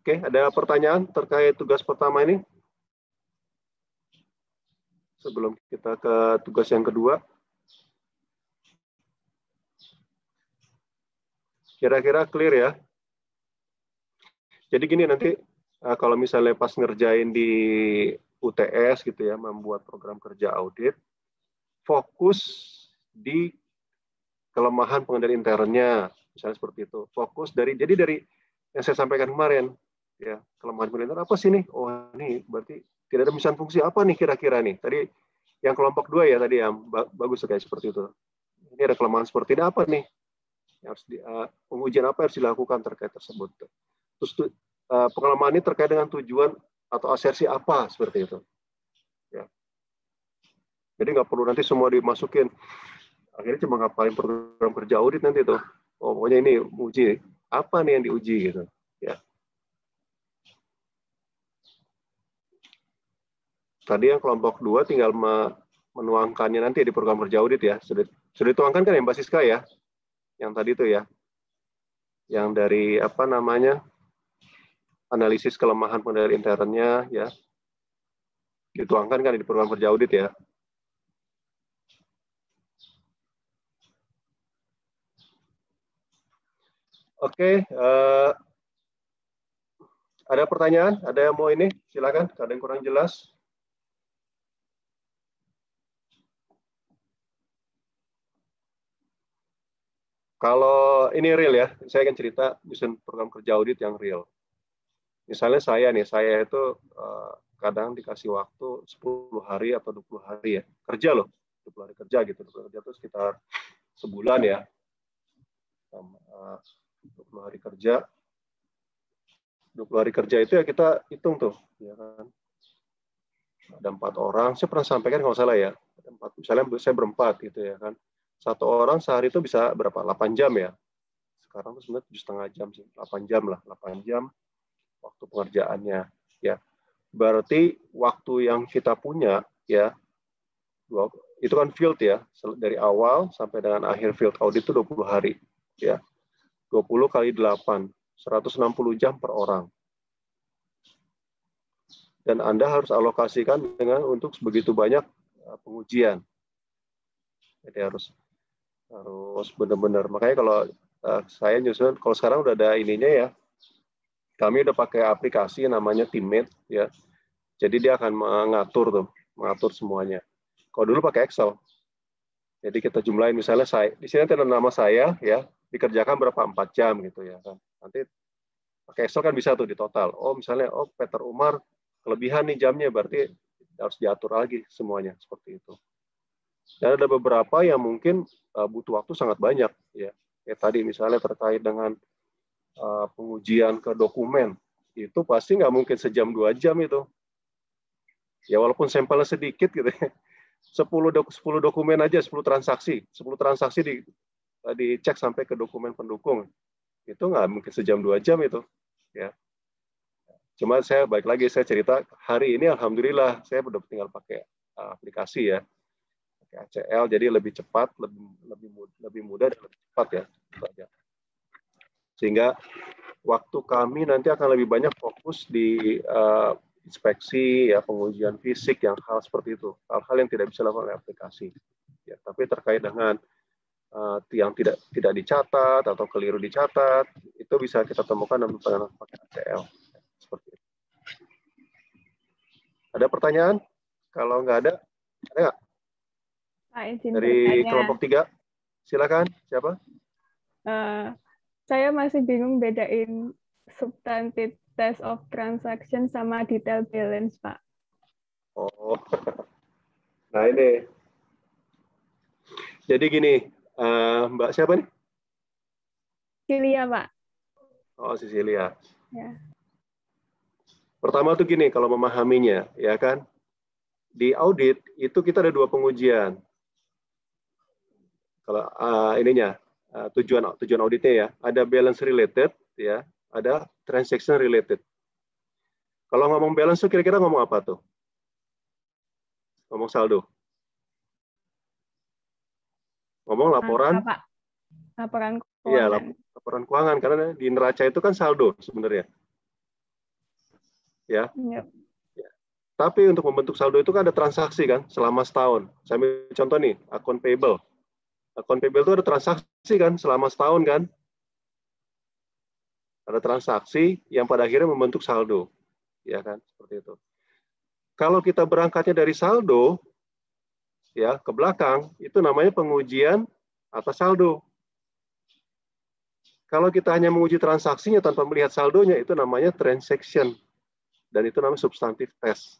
Speaker 5: Oke, ada pertanyaan terkait tugas pertama ini? Sebelum kita ke tugas yang kedua. Kira-kira clear ya? Jadi gini nanti, kalau misalnya pas ngerjain di UTS gitu ya, membuat program kerja audit, fokus di kelemahan pengendalian internnya, misalnya seperti itu. Fokus jadi dari yang saya sampaikan kemarin, ya kelemahan pengendalian apa sih nih? Oh ini berarti tidak ada misalnya fungsi apa nih kira-kira nih? Tadi yang kelompok 2 ya tadi yang bagus kayak seperti itu. Ini ada kelemahan seperti ini apa nih? Yang harus pengujian apa yang harus dilakukan terkait tersebut? Terus pengalaman ini terkait dengan tujuan atau asersi apa seperti itu. Ya. Jadi nggak perlu nanti semua dimasukin. Akhirnya cuma ngapalin program kerja audit nanti tuh. Oh, pokoknya ini uji. Apa nih yang diuji gitu. Ya. Tadi yang kelompok 2 tinggal menuangkannya nanti di program kerja audit ya. Sudah dituangkan kan ya Mbak Siska ya? Yang tadi itu ya. Yang dari apa namanya? Analisis kelemahan pengendalian internnya ya. Dituangkan kan di program kerja audit ya. Oke, ada pertanyaan? Ada yang mau ini? Silakan. Ada yang kurang jelas? Kalau ini real ya, saya akan cerita nyusun program kerja audit yang real. Misalnya saya itu kadang dikasih waktu 10 hari atau 20 hari ya. Kerja loh, 20 hari kerja gitu. 20 hari kerja itu sekitar sebulan ya. 20 hari kerja. 20 hari kerja itu ya kita hitung tuh. Ya kan? Ada 4 orang, saya pernah sampaikan kalau salah ya. Misalnya saya berempat gitu ya kan. 1 orang sehari itu bisa berapa? 8 jam ya. Sekarang tuh sebenarnya 7,5 jam sih. 8 jam lah, 8 jam waktu pengerjaannya ya. Berarti waktu yang kita punya ya itu kan field ya, dari awal sampai dengan akhir field audit itu 20 hari ya. 20 kali 8, 160 jam per orang. Dan Anda harus alokasikan untuk begitu banyak pengujian. Jadi harus benar-benar. Makanya kalau saya nyusun, kalau sekarang udah ada ininya ya, kami udah pakai aplikasi namanya Teammate ya. Jadi dia akan mengatur semuanya. Kalau dulu pakai Excel. Jadi kita jumlahin misalnya di sini ada nama saya ya, dikerjakan berapa 4 jam gitu ya kan. Nanti pakai Excel kan bisa tuh di total. Oh misalnya Peter Umar kelebihan nih jamnya, berarti harus diatur lagi semuanya seperti itu. Dan ada beberapa yang mungkin butuh waktu sangat banyak ya. Kayak tadi misalnya terkait dengan pengujian ke dokumen, itu pasti nggak mungkin sejam 2 jam itu. Ya walaupun sampelnya sedikit gitu ya. 10 dokumen aja, 10 transaksi dicek sampai ke dokumen pendukung. Itu nggak mungkin sejam 2 jam itu. Ya. Cuma saya balik lagi saya cerita hari ini alhamdulillah saya udah tinggal pakai aplikasi ya. ACL jadi lebih cepat, lebih mudah dan lebih cepat ya. Sehingga waktu kami nanti akan lebih banyak fokus di inspeksi ya, pengujian fisik yang hal seperti itu, hal-hal yang tidak bisa dilakukan oleh aplikasi. Ya, tapi terkait dengan yang tidak dicatat atau keliru dicatat, itu bisa kita temukan dengan pakai ACL. Seperti itu. Ada pertanyaan? Kalau nggak ada nggak?
Speaker 10: Pak, izin
Speaker 5: dari
Speaker 10: bertanya.
Speaker 5: kelompok 3, silakan. Siapa?
Speaker 10: Saya masih bingung bedain substantive test of transaction sama detail balance, Pak.
Speaker 5: Oh, nah ini. Jadi gini, Mbak siapa nih?
Speaker 10: Cecilia, Pak.
Speaker 5: Oh, Cecilia.
Speaker 10: Ya.
Speaker 5: Pertama tuh gini, kalau memahaminya, ya kan? Di audit itu kita ada 2 pengujian. Kalau tujuan auditnya ya, ada balance related ya, ada transaction related. Kalau ngomong balance tuh kira-kira ngomong apa tuh? Ngomong saldo. Ngomong laporan.
Speaker 10: Apa? Laporan keuangan.
Speaker 5: Iya, laporan keuangan karena di neraca itu kan saldo sebenarnya. Ya.
Speaker 10: Yep.
Speaker 5: Tapi untuk membentuk saldo itu kan ada transaksi kan selama setahun. Saya ambil contoh nih, akun payable. Akun payable itu ada transaksi kan selama setahun kan. Ada transaksi yang pada akhirnya membentuk saldo. Ya kan, seperti itu. Kalau kita berangkatnya dari saldo ya ke belakang, itu namanya pengujian atas saldo. Kalau kita hanya menguji transaksinya tanpa melihat saldonya, itu namanya transaction. Dan itu namanya substantive test.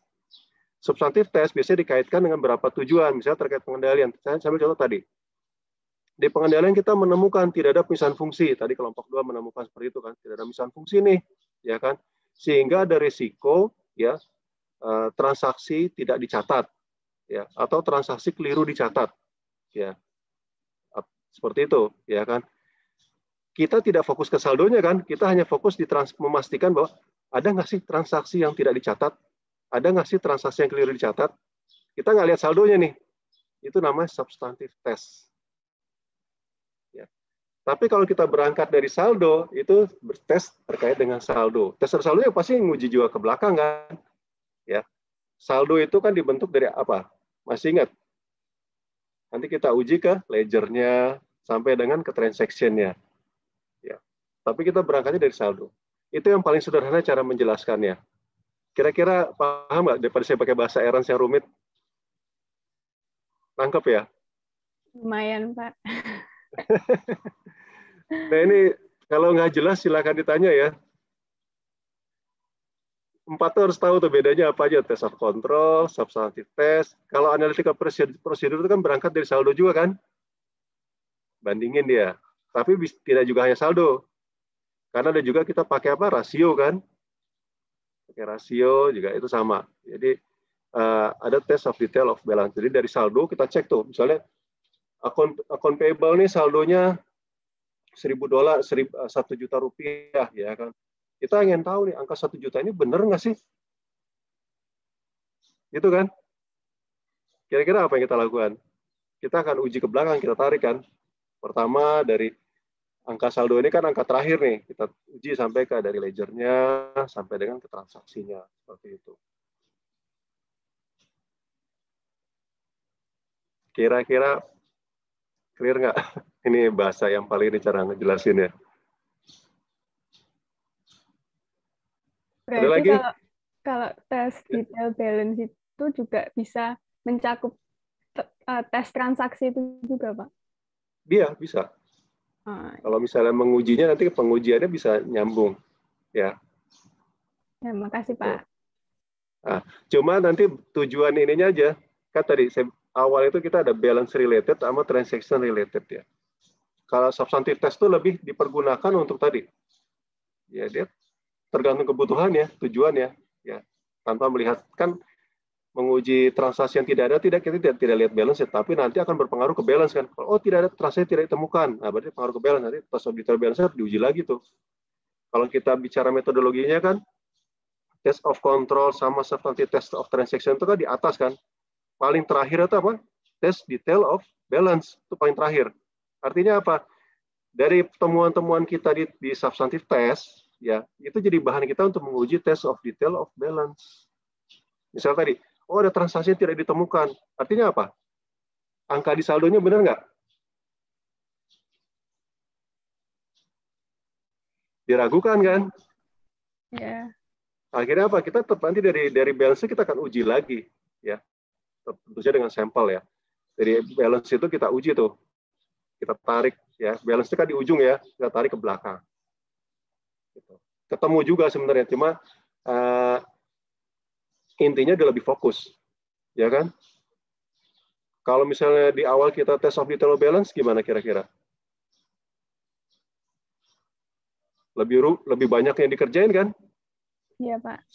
Speaker 5: Substantive test biasanya dikaitkan dengan beberapa tujuan, misalnya terkait pengendalian. Saya ambil contoh tadi. Di pengendalian kita menemukan tidak ada pemisahan fungsi. Tadi kelompok 2 menemukan seperti itu kan, tidak ada pemisahan fungsi nih, ya kan? Sehingga ada risiko ya transaksi tidak dicatat, ya, atau transaksi keliru dicatat, ya. Seperti itu, ya kan? Kita tidak fokus ke saldonya kan, kita hanya fokus di memastikan bahwa ada nggak sih transaksi yang tidak dicatat, ada nggak sih transaksi yang keliru dicatat, kita nggak lihat saldonya nih, itu namanya substantive test. Ya. Tapi kalau kita berangkat dari saldo, itu tes terkait dengan saldo. Tes saldo ya pasti nguji juga ke belakang kan, ya. Saldo itu kan dibentuk dari apa? Masih ingat? Nanti kita uji ke ledgernya sampai dengan ke transaction-nya. Ya. Tapi kita berangkatnya dari saldo. Itu yang paling sederhana cara menjelaskannya. Kira-kira paham nggak daripada saya pakai bahasa Erans yang rumit? Nangkep ya?
Speaker 10: Lumayan, Pak.
Speaker 5: Nah ini kalau nggak jelas silakan ditanya ya. 4 harus tahu tuh bedanya apa aja. Test of control, substantive test. Kalau analytical procedure itu kan berangkat dari saldo juga kan? Bandingin dia. Tapi tidak juga hanya saldo. Karena ada juga kita pakai apa? Rasio kan? Pakai rasio juga itu sama. Jadi ada test of detail of balance. Jadi dari saldo kita cek tuh. Misalnya akun payable nih saldonya $1.000, 1 juta rupiah, ya kan? Kita ingin tahu nih angka 1 juta ini benar nggak sih? Gitu kan? Kira-kira apa yang kita lakukan? Kita akan uji ke belakang, kita tarik kan. Pertama dari angka saldo ini kan angka terakhir nih, kita uji sampai ke dari ledgernya sampai dengan ke transaksinya, seperti itu. Kira-kira clear nggak? Ini bahasa yang paling ini cara ngejelasin ya.
Speaker 10: Berarti
Speaker 5: Ada lagi?
Speaker 10: Kalau tes detail balance itu juga bisa mencakup tes transaksi itu juga, Pak?
Speaker 5: Dia bisa. Kalau misalnya mengujinya nanti pengujiannya bisa nyambung, ya.
Speaker 10: Ya, makasih Pak.
Speaker 5: Nah, cuma nanti tujuan ininya aja, kan tadi awal itu kita ada balance related sama transaction related ya. Kalau substantive test itu lebih dipergunakan untuk tadi, ya dia tergantung kebutuhan ya, tujuannya, ya. Tanpa melihat kan menguji transaksi yang tidak ada, kita tidak lihat balance ya, tapi nanti akan berpengaruh ke balance kan. Oh tidak ada transaksi tidak ditemukan, nah berarti pengaruh ke balance, nanti test of detail balance harus diuji lagi tuh. Kalau kita bicara metodologinya kan, test of control sama substantive test of transaction itu kan di atas kan. Paling terakhir itu apa? Test detail of balance itu paling terakhir. Artinya apa? Dari temuan-temuan kita di substantive test, ya itu jadi bahan kita untuk menguji test of detail of balance. Misal tadi, oh ada transaksi yang tidak ditemukan. Artinya apa? Angka di saldonya benar nggak? Diragukan kan?
Speaker 10: Ya.
Speaker 5: Akhirnya apa? Kita tetap nanti dari balance kita akan uji lagi, ya. Tentunya dengan sampel ya. Dari balance itu kita uji tuh. Kita tarik ya. Balance itu kan di ujung ya. Kita tarik ke belakang. Gitu. Ketemu juga sebenarnya, cuma intinya dia lebih fokus, ya kan? Kalau misalnya di awal kita test of detail balance, gimana kira-kira? Lebih banyak yang dikerjain kan?
Speaker 10: Iya Pak.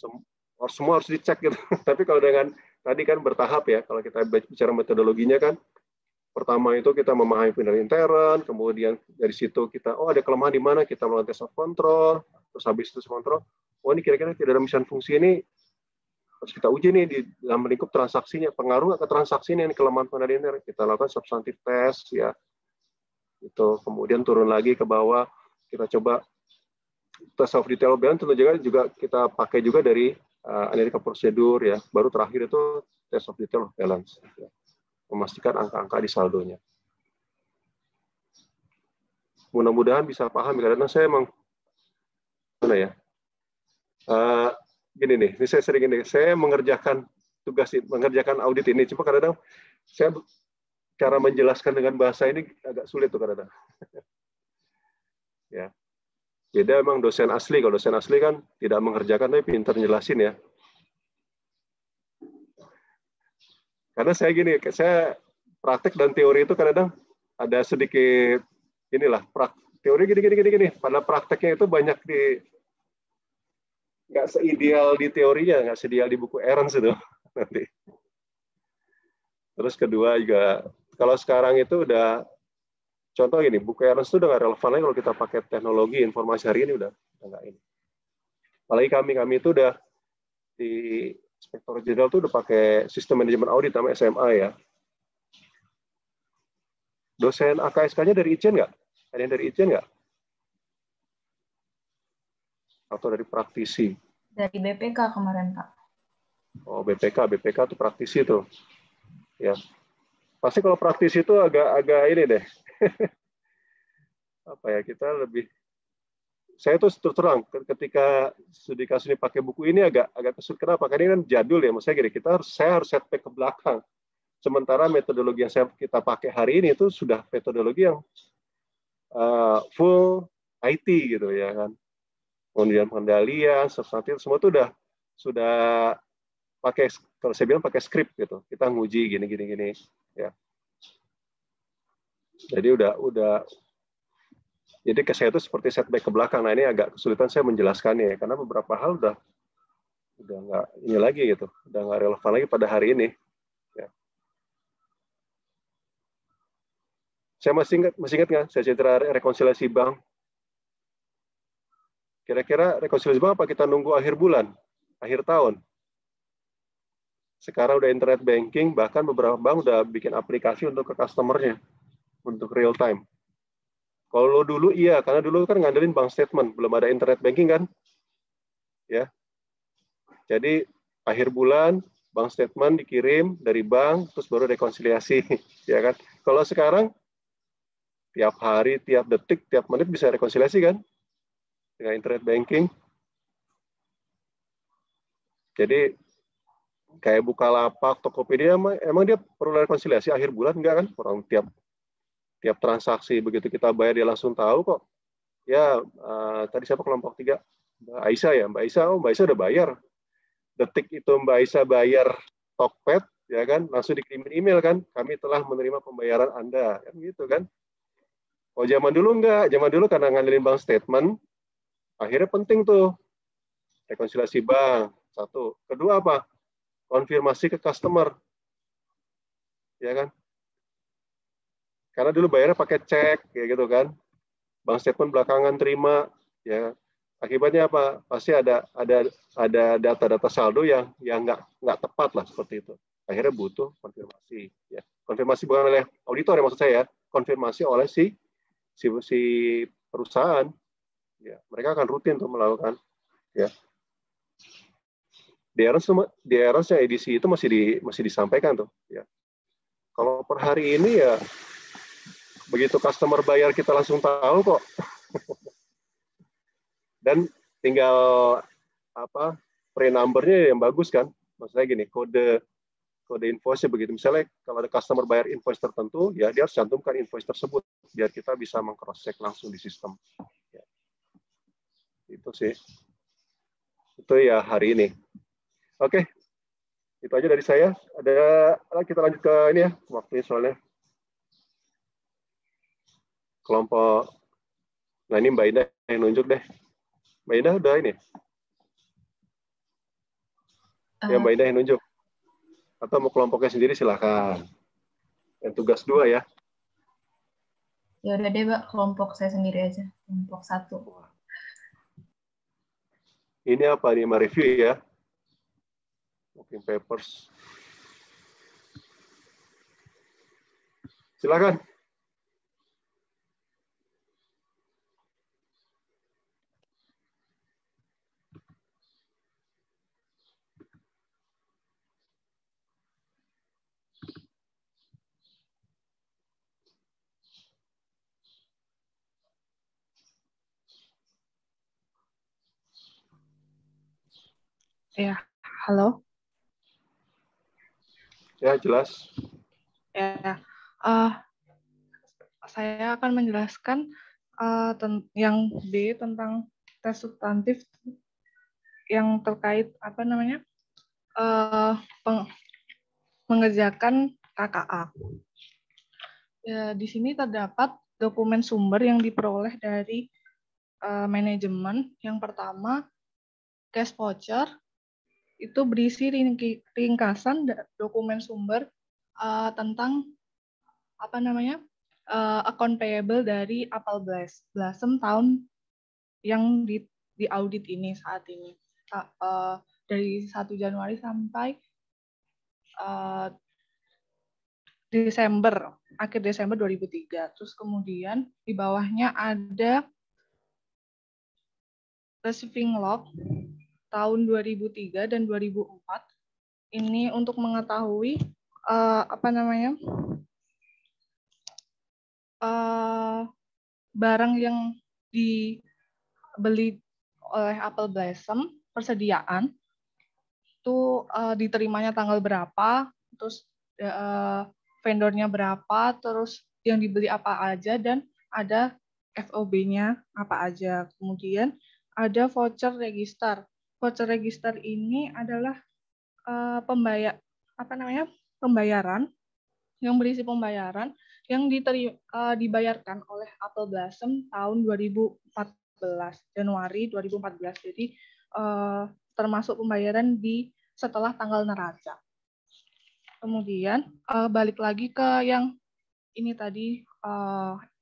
Speaker 5: Semua harus dicek gitu. Tapi kalau dengan tadi kan bertahap ya, kalau kita bicara metodologinya kan, Pertama itu kita memahami vendor intern, kemudian dari situ kita, oh ada kelemahan di mana, kita melakukan test of control, terus habis itu kontrol, oh ini kira-kira tidak ada mission fungsi ini, harus kita uji nih di dalam lingkup transaksinya, pengaruh ke transaksi ini kelemahan vendor intern, kita lakukan substantive test, ya, itu kemudian turun lagi ke bawah, kita coba test of detail balance, tentu juga kita pakai juga dari analytical prosedur, ya, baru terakhir itu test of detail balance, ya, memastikan angka-angka di saldonya. Mudah-mudahan bisa paham, karena saya emang mana ya, gini nih, ini saya sering ini, saya mengerjakan tugas, mengerjakan audit ini, cuma kadang-kadang saya cara menjelaskan dengan bahasa ini agak sulit tuh kadang-kadang. Ya, beda emang dosen asli, kalau dosen asli kan tidak mengerjakan tapi pintar jelasin ya. Karena saya gini, saya praktek dan teori itu kadang-kadang ada sedikit inilah, teori gini. Pada prakteknya itu banyak nggak seideal di teorinya, nggak seideal di buku Ernst itu nanti. Terus kedua juga, kalau sekarang itu udah, contoh gini, buku Ernst itu udah nggak relevan lagi kalau kita pakai teknologi informasi hari ini, udah nggak ini. Apalagi kami itu udah di Inspektor Jenderal itu udah pakai sistem manajemen audit sama SMA ya. Dosen AKSK-nya dari ICEN nggak? Ada yang dari ICEN nggak? Atau dari praktisi?
Speaker 14: Dari BPK kemarin, Pak.
Speaker 5: Oh, BPK itu praktisi tuh. Ya. Pasti kalau praktisi itu agak ini deh. Apa ya, kita lebih, saya tuh terang ketika studi kasus ini pakai buku ini agak kesulitan. Kenapa? Karena ini kan jadul ya, maksudnya gini, saya harus setback ke belakang. Sementara metodologi yang kita pakai hari ini itu sudah metodologi yang full IT gitu ya kan. Kemudian pengendalian, substantif, semua itu sudah pakai, kalau saya bilang pakai skrip gitu. Kita nguji gini ya. Jadi udah jadi ke saya itu seperti setback ke belakang. Nah, ini agak kesulitan saya menjelaskannya ya, karena beberapa hal udah nggak ini lagi gitu, udah nggak relevan lagi pada hari ini. Ya. Saya masih ingat nggak saya cerita rekonsiliasi bank? Kira-kira rekonsiliasi bank apa kita nunggu akhir bulan, akhir tahun? Sekarang udah internet banking, bahkan beberapa bank udah bikin aplikasi untuk ke customer-nya, untuk real time. Kalau dulu iya, karena dulu kan ngandelin bank statement, belum ada internet banking kan? Ya. Jadi akhir bulan bank statement dikirim dari bank, terus baru rekonsiliasi, ya kan? Kalau sekarang tiap hari, tiap detik, tiap menit bisa rekonsiliasi kan? Dengan internet banking. Jadi kayak Bukalapak, Tokopedia, emang dia perlu rekonsiliasi akhir bulan enggak kan? Orang tiap transaksi begitu kita bayar dia langsung tahu kok. Ya, tadi siapa kelompok 3? Mbak Aisyah ya, Mbak Aisyah udah bayar. Detik itu Mbak Aisyah bayar Tokped, ya kan, langsung dikirimin email kan, kami telah menerima pembayaran Anda, kan gitu kan. Oh zaman dulu enggak, zaman dulu karena ngandelin bank statement, akhirnya penting tuh rekonsiliasi bank, satu. Kedua apa? Konfirmasi ke customer, ya kan. Karena dulu bayarnya pakai cek, kayak gitu kan. Bank statement belakangan terima, ya. Akibatnya apa? Pasti ada data-data saldo yang nggak tepat lah seperti itu. Akhirnya butuh konfirmasi. Ya. Konfirmasi bukan oleh auditor ya maksud saya, konfirmasi oleh si perusahaan. Ya, mereka akan rutin untuk melakukan. Ya. Di DRS yang edisi itu masih disampaikan tuh. Ya. Kalau per hari ini ya begitu customer bayar kita langsung tahu kok. Dan tinggal apa pre-number-nya yang bagus kan. Maksudnya gini, kode invoice-nya begitu. Misalnya kalau ada customer bayar invoice tertentu, ya dia harus cantumkan invoice tersebut biar kita bisa meng-cross-check langsung di sistem. Ya. Itu sih. Itu ya hari ini. Oke. Itu aja dari saya. Kita lanjut ke ini ya, waktunya soalnya. Kelompok, nah ini Mbak Indah yang nunjuk deh. Mbak Indah udah ini? Ya Mbak Indah yang nunjuk. Atau mau kelompoknya sendiri silakan. Yang tugas 2 ya.
Speaker 14: Ya udah deh, Mbak, kelompok saya sendiri aja. Kelompok 1.
Speaker 5: Ini apa nih, review ya? Working papers. Silakan.
Speaker 1: Ya, halo.
Speaker 5: Ya, jelas.
Speaker 1: Ya, saya akan menjelaskan yang B tentang tes substantif yang terkait apa namanya mengerjakan KKA. Ya, di sini terdapat dokumen sumber yang diperoleh dari manajemen. Yang pertama, cash voucher. Itu berisi ringkasan dokumen sumber tentang apa namanya account payable dari Apple Blossom tahun yang di audit ini saat ini dari 1 Januari sampai akhir Desember 2003. Terus kemudian di bawahnya ada receiving log tahun 2003 dan 2004. Ini untuk mengetahui barang yang dibeli oleh Apple Blossom, persediaan itu diterimanya tanggal berapa, terus vendornya berapa, terus yang dibeli apa aja, dan ada FOB-nya apa aja. Kemudian ada voucher register. Voucher register ini adalah pembayaran yang berisi pembayaran yang dibayarkan oleh Apple Blossom tahun 2014, Januari 2014. Jadi termasuk pembayaran setelah tanggal neraca. Kemudian balik lagi ke yang ini tadi,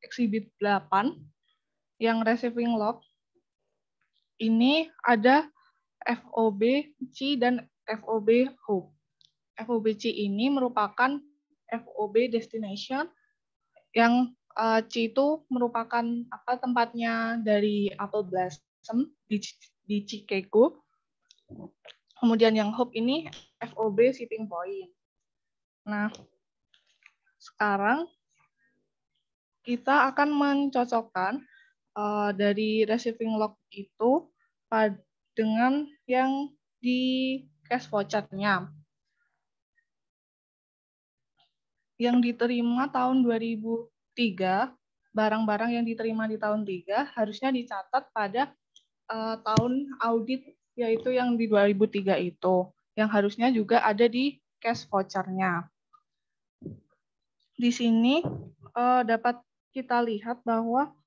Speaker 1: Exhibit 8, yang receiving log. Ini ada FOB C dan FOB Hope. FOB C ini merupakan FOB destination, yang C itu merupakan tempatnya dari Apple Blossom di Chicago. Kemudian yang Hope ini FOB shipping point. Nah, sekarang kita akan mencocokkan dari receiving log itu dengan yang di cash voucher-nya. Yang diterima tahun 2003, barang-barang yang diterima di tahun 3 harusnya dicatat pada tahun audit, yaitu yang di 2003 itu, yang harusnya juga ada di cash voucher-nya. Di sini dapat kita lihat bahwa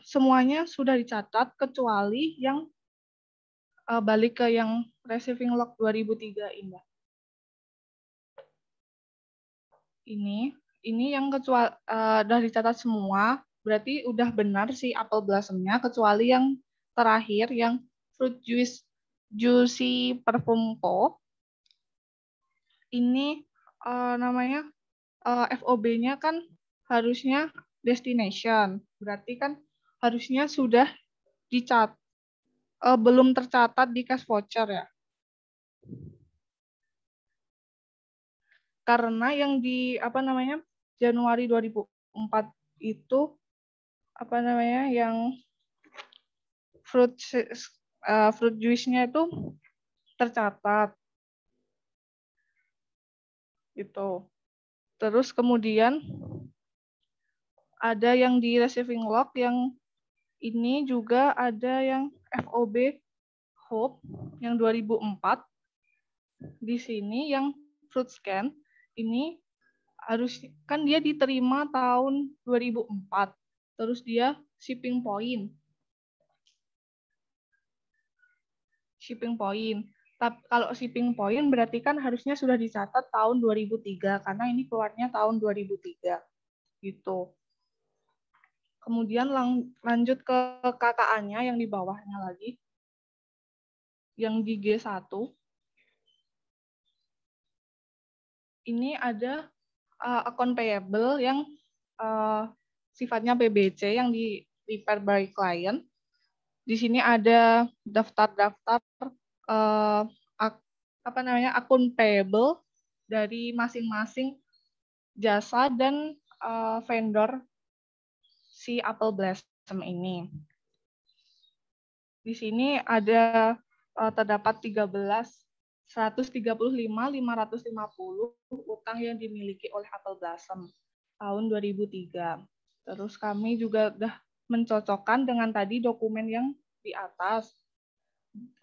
Speaker 1: semuanya sudah dicatat kecuali yang balik ke yang receiving log 2003 ini. Ini yang kecuali udah dicatat semua, berarti udah benar si Apple Blossom-nya, kecuali yang terakhir yang Fruit Juicy Perfume Co. Ini namanya FOB-nya kan harusnya destination, berarti kan harusnya sudah dicatat, belum tercatat di cash voucher ya. Karena yang di Januari 2004 itu yang fruit juice-nya itu tercatat. Gitu. Terus kemudian ada yang di receiving log, yang ini juga ada yang FOB Hope yang 2004. Di sini yang fruit scan ini harus kan dia diterima tahun 2004. Terus dia shipping point. Kalau shipping point berarti kan harusnya sudah dicatat tahun 2003 karena ini keluarnya tahun 2003 gitu. Kemudian lanjut ke KKA-nya yang di bawahnya lagi. Yang di G1. Ini ada account payable yang sifatnya PBC yang di prepare by client. Di sini ada daftar-daftar akun payable dari masing-masing jasa dan vendor si Apple Blossom ini. Di sini ada terdapat 135.550 utang yang dimiliki oleh Apple Blossom tahun 2003. Terus kami juga sudah mencocokkan dengan tadi dokumen yang di atas.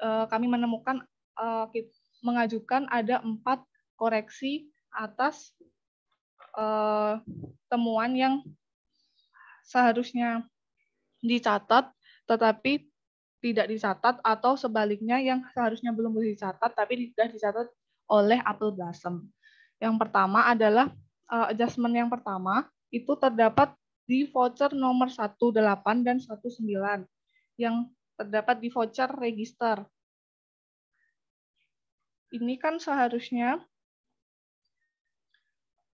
Speaker 1: Kami menemukan mengajukan ada 4 koreksi atas temuan yang seharusnya dicatat tetapi tidak dicatat atau sebaliknya yang seharusnya belum dicatat tapi sudah dicatat oleh Apple Blossom. Yang pertama adalah adjustment yang pertama itu terdapat di voucher nomor 18 dan 19 yang terdapat di voucher register. Ini kan seharusnya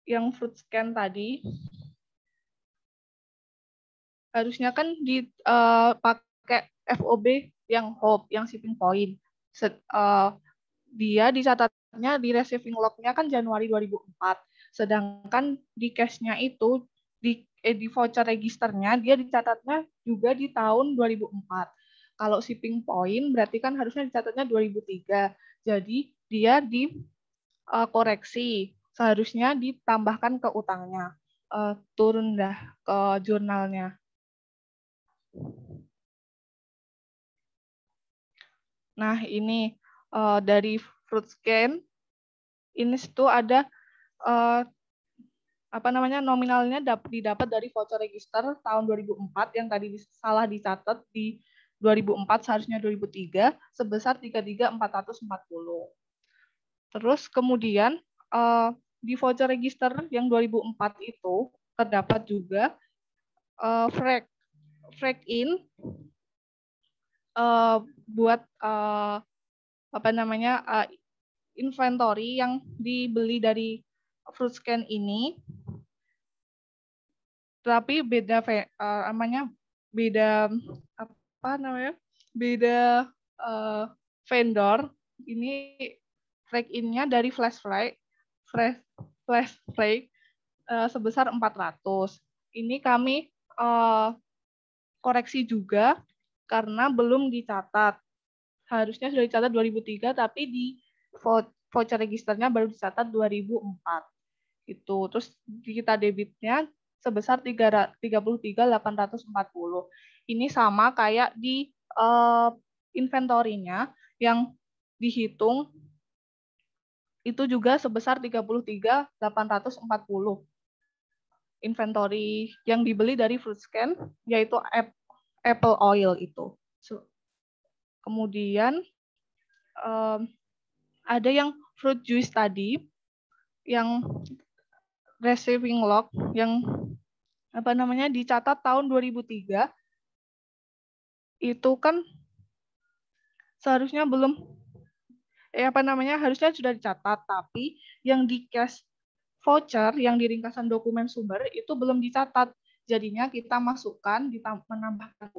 Speaker 1: yang fruit scan tadi harusnya kan dipakai FOB yang HOP, yang shipping point. Dia dicatatnya di receiving log-nya kan Januari 2004. Sedangkan di cash-nya itu, di voucher registernya, dia dicatatnya juga di tahun 2004. Kalau shipping point berarti kan harusnya dicatatnya 2003. Jadi dia dikoreksi. Seharusnya ditambahkan ke utangnya. Turun dah ke jurnalnya. Nah, ini dari fruit scan, ini itu ada nominalnya didapat dari voucher register tahun 2004 yang tadi salah dicatat di 2004 seharusnya 2003 sebesar 33.440. Terus kemudian di voucher register yang 2004 itu terdapat juga frag in buat inventory yang dibeli dari fruit scan ini, tapi beda vendor. Ini frag in-nya dari flash flag sebesar 400. Ini kami koreksi juga karena belum dicatat. Harusnya sudah dicatat 2003, tapi di voucher registernya baru dicatat 2004. Itu. Terus kita debitnya sebesar 33.840. Ini sama kayak di inventory-nya yang dihitung itu juga sebesar 33.840. Inventory yang dibeli dari fruit scan yaitu apple oil itu. Kemudian ada yang fruit juice tadi, yang receiving log yang dicatat tahun 2003 itu kan seharusnya belum harusnya sudah dicatat, tapi yang di cash voucher yang di ringkasan dokumen sumber itu belum dicatat. Jadinya kita masukkan menambahkan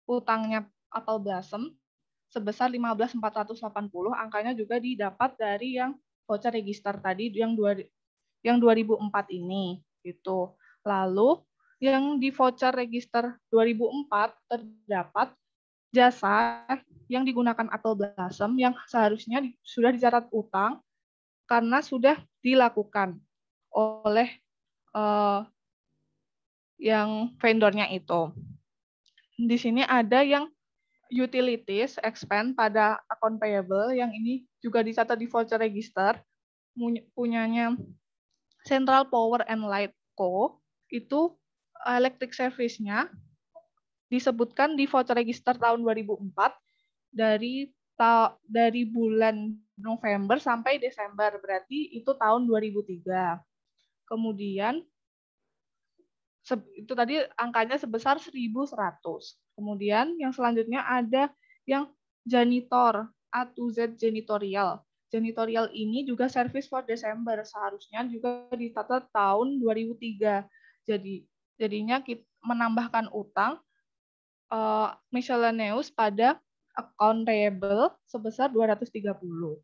Speaker 1: utangnya Apple Blossom sebesar 15.480, angkanya juga didapat dari yang voucher register tadi yang 2004 ini gitu. Lalu yang di voucher register 2004 terdapat jasa yang digunakan Apple Blossom yang seharusnya sudah dicatat utang karena sudah dilakukan oleh yang vendornya itu. Di sini ada yang utilities expense pada account payable yang ini juga dicatat di voucher register punyanya Central Power and Light Co. Itu electric service-nya disebutkan di voucher register tahun 2004 dari
Speaker 15: dari bulan November sampai Desember, berarti itu tahun 2003. Kemudian itu tadi angkanya sebesar 1.100. Kemudian yang selanjutnya ada yang janitor, A to Z janitorial. Janitorial ini juga service for Desember, seharusnya juga dicatat tahun 2003. Jadinya kita menambahkan utang miscellaneous pada account payable sebesar 230.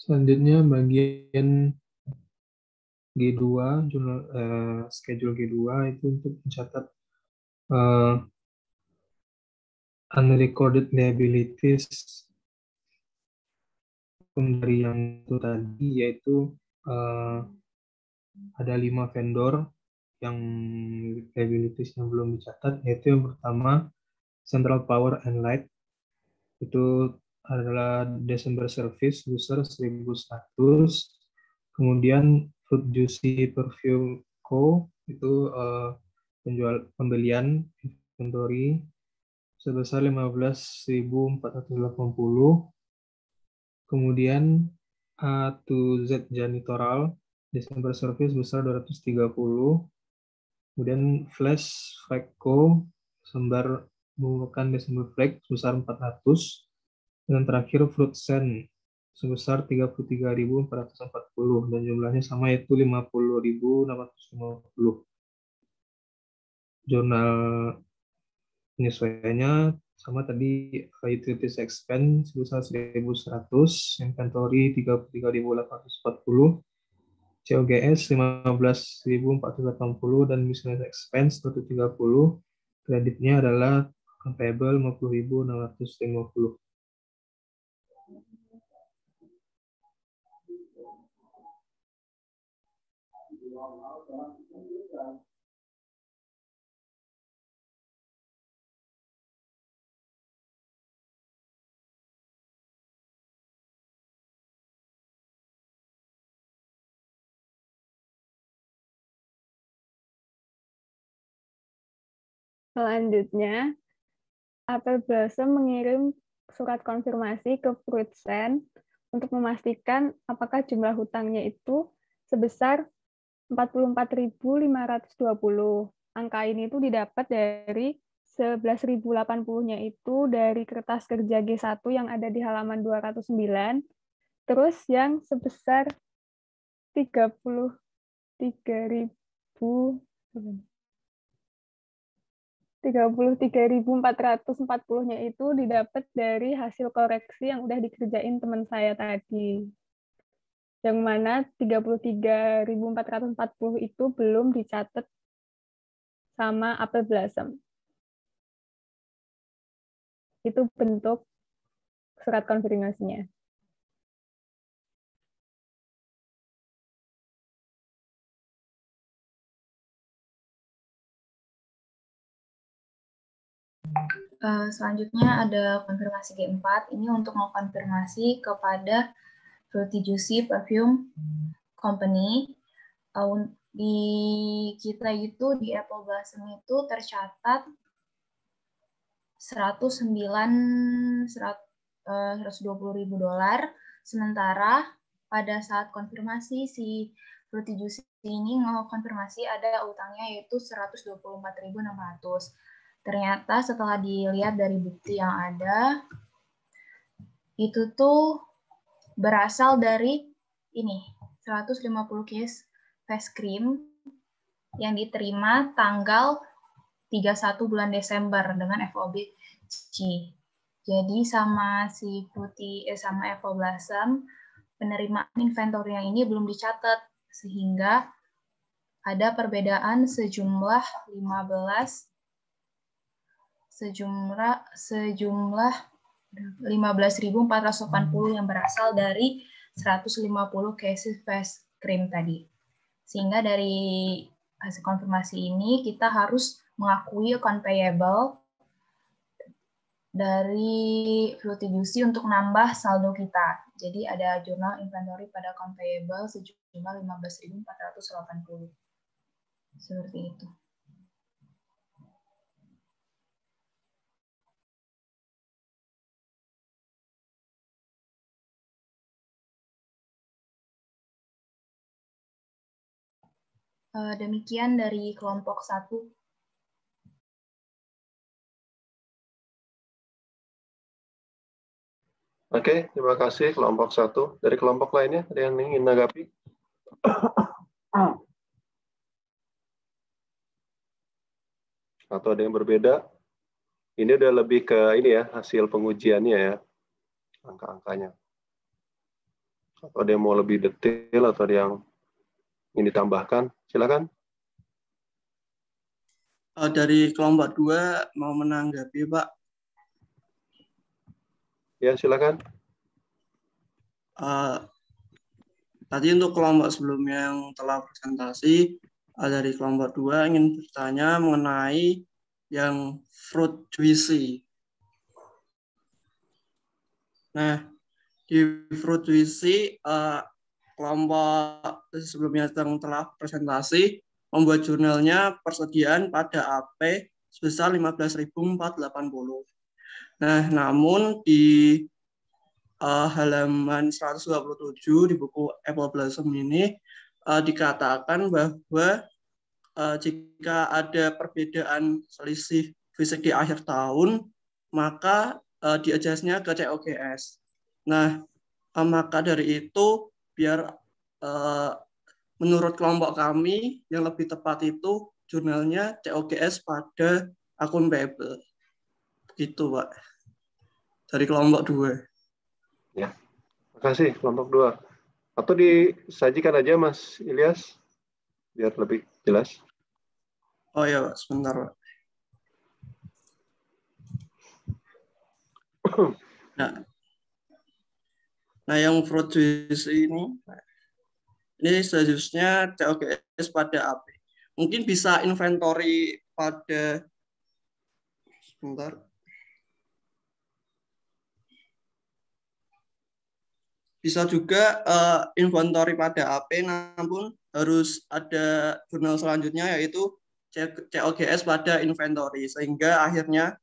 Speaker 16: Selanjutnya bagian G2, schedule G2 itu untuk mencatat unrecorded liabilities dari yang itu tadi, yaitu ada 5 vendor yang liabilities-nya belum dicatat, yaitu yang pertama Central Power and Light, itu adalah Desember Service sebesar 1.100. Kemudian Fruit Juicy Perfume Co. itu pembelian inventory sebesar 15.480. Kemudian A to Z Janitorial Desember Service sebesar 230. Kemudian Flash Flag Co. Sembar menggunakan Desember Flag sebesar 400. Dan terakhir Fruit Sen sebesar 33.440 dan jumlahnya sama, yaitu 50.650. Jurnal penyesuaiannya sama tadi, utilities expense sebesar 1.100, inventory 33.840, COGS 15.480 dan miscellaneous expense 130. Kreditnya adalah payable 50.650.
Speaker 10: Selanjutnya, Apple Blossom mengirim surat konfirmasi ke Fruit Sen untuk memastikan apakah jumlah hutangnya itu sebesar 44.520. Angka ini itu didapat dari 11.080-nya itu dari kertas kerja G1 yang ada di halaman 209, terus yang sebesar 33.440-nya itu didapat dari hasil koreksi yang udah dikerjain teman saya tadi. Yang mana 33.440 itu belum dicatat sama Apple Blossom. Itu bentuk surat konfirmasinya.
Speaker 14: Selanjutnya ada konfirmasi G4. Ini untuk mengkonfirmasi kepada Fruity Juicy Perfume Company. Di kita itu di Apple Blossom itu tercatat 120.000 dolar. Sementara pada saat konfirmasi si Fruity Juicy ini konfirmasi ada utangnya yaitu 124.600. Ternyata setelah dilihat dari bukti yang ada, itu tuh berasal dari ini, 150 case face cream yang diterima tanggal 31 bulan Desember dengan FOB C. Jadi sama si sama Apple Blossom, penerimaan inventory yang ini belum dicatat, sehingga ada perbedaan sejumlah 15.480 yang berasal dari 150 cases face cream tadi. Sehingga dari hasil konfirmasi ini kita harus mengakui account payable 3.500.000 dari Frutijuicy untuk nambah saldo kita. Jadi ada jurnal inventory pada conveyable sejumlah 15.480. Seperti itu. Demikian dari kelompok 1.
Speaker 5: Oke, terima kasih kelompok 1. Dari kelompok lainnya, ada yang ingin menanggapi? Atau ada yang berbeda? Ini udah lebih ke ini ya, hasil pengujiannya ya, angka-angkanya. Atau ada yang mau lebih detail, atau ada yang ingin ditambahkan? Silakan.
Speaker 2: Dari kelompok 2 mau menanggapi, Pak.
Speaker 5: Ya, silakan.
Speaker 2: Tadi untuk kelompok sebelumnya yang telah presentasi, dari kelompok 2 ingin bertanya mengenai yang fruit juicy. Nah, di fruit juicy, kelompok sebelumnya yang telah presentasi membuat jurnalnya persediaan pada AP sebesar 15.480. Nah, namun di halaman 127 di buku Apple Blossom ini dikatakan bahwa jika ada perbedaan selisih fisik di akhir tahun, maka di-adjust-nya ke COGS. Nah, maka dari itu, biar menurut kelompok kami, yang lebih tepat itu jurnalnya COGS pada akun payable. Begitu, Pak. Dari kelompok 2.
Speaker 5: Ya, terima kasih kelompok 2. Atau disajikan aja Mas Ilyas, biar lebih jelas.
Speaker 2: Oh ya, Pak. Sebentar, Pak. Nah, yang fruit juice ini seharusnya COGS pada AP. Mungkin bisa inventory pada, sebentar. Bisa juga inventory pada AP, namun harus ada jurnal selanjutnya yaitu COGS pada inventory, sehingga akhirnya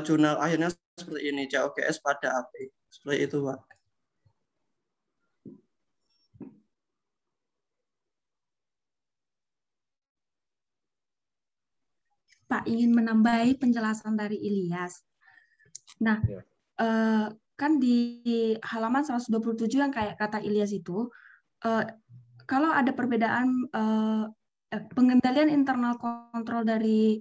Speaker 2: jurnal akhirnya seperti ini, COGS pada AP. Seperti itu, Pak.
Speaker 4: Pak ingin menambahi penjelasan dari Ilyas. Nah, kan di halaman 127 yang kayak kata Ilyas itu, kalau ada perbedaan pengendalian internal kontrol dari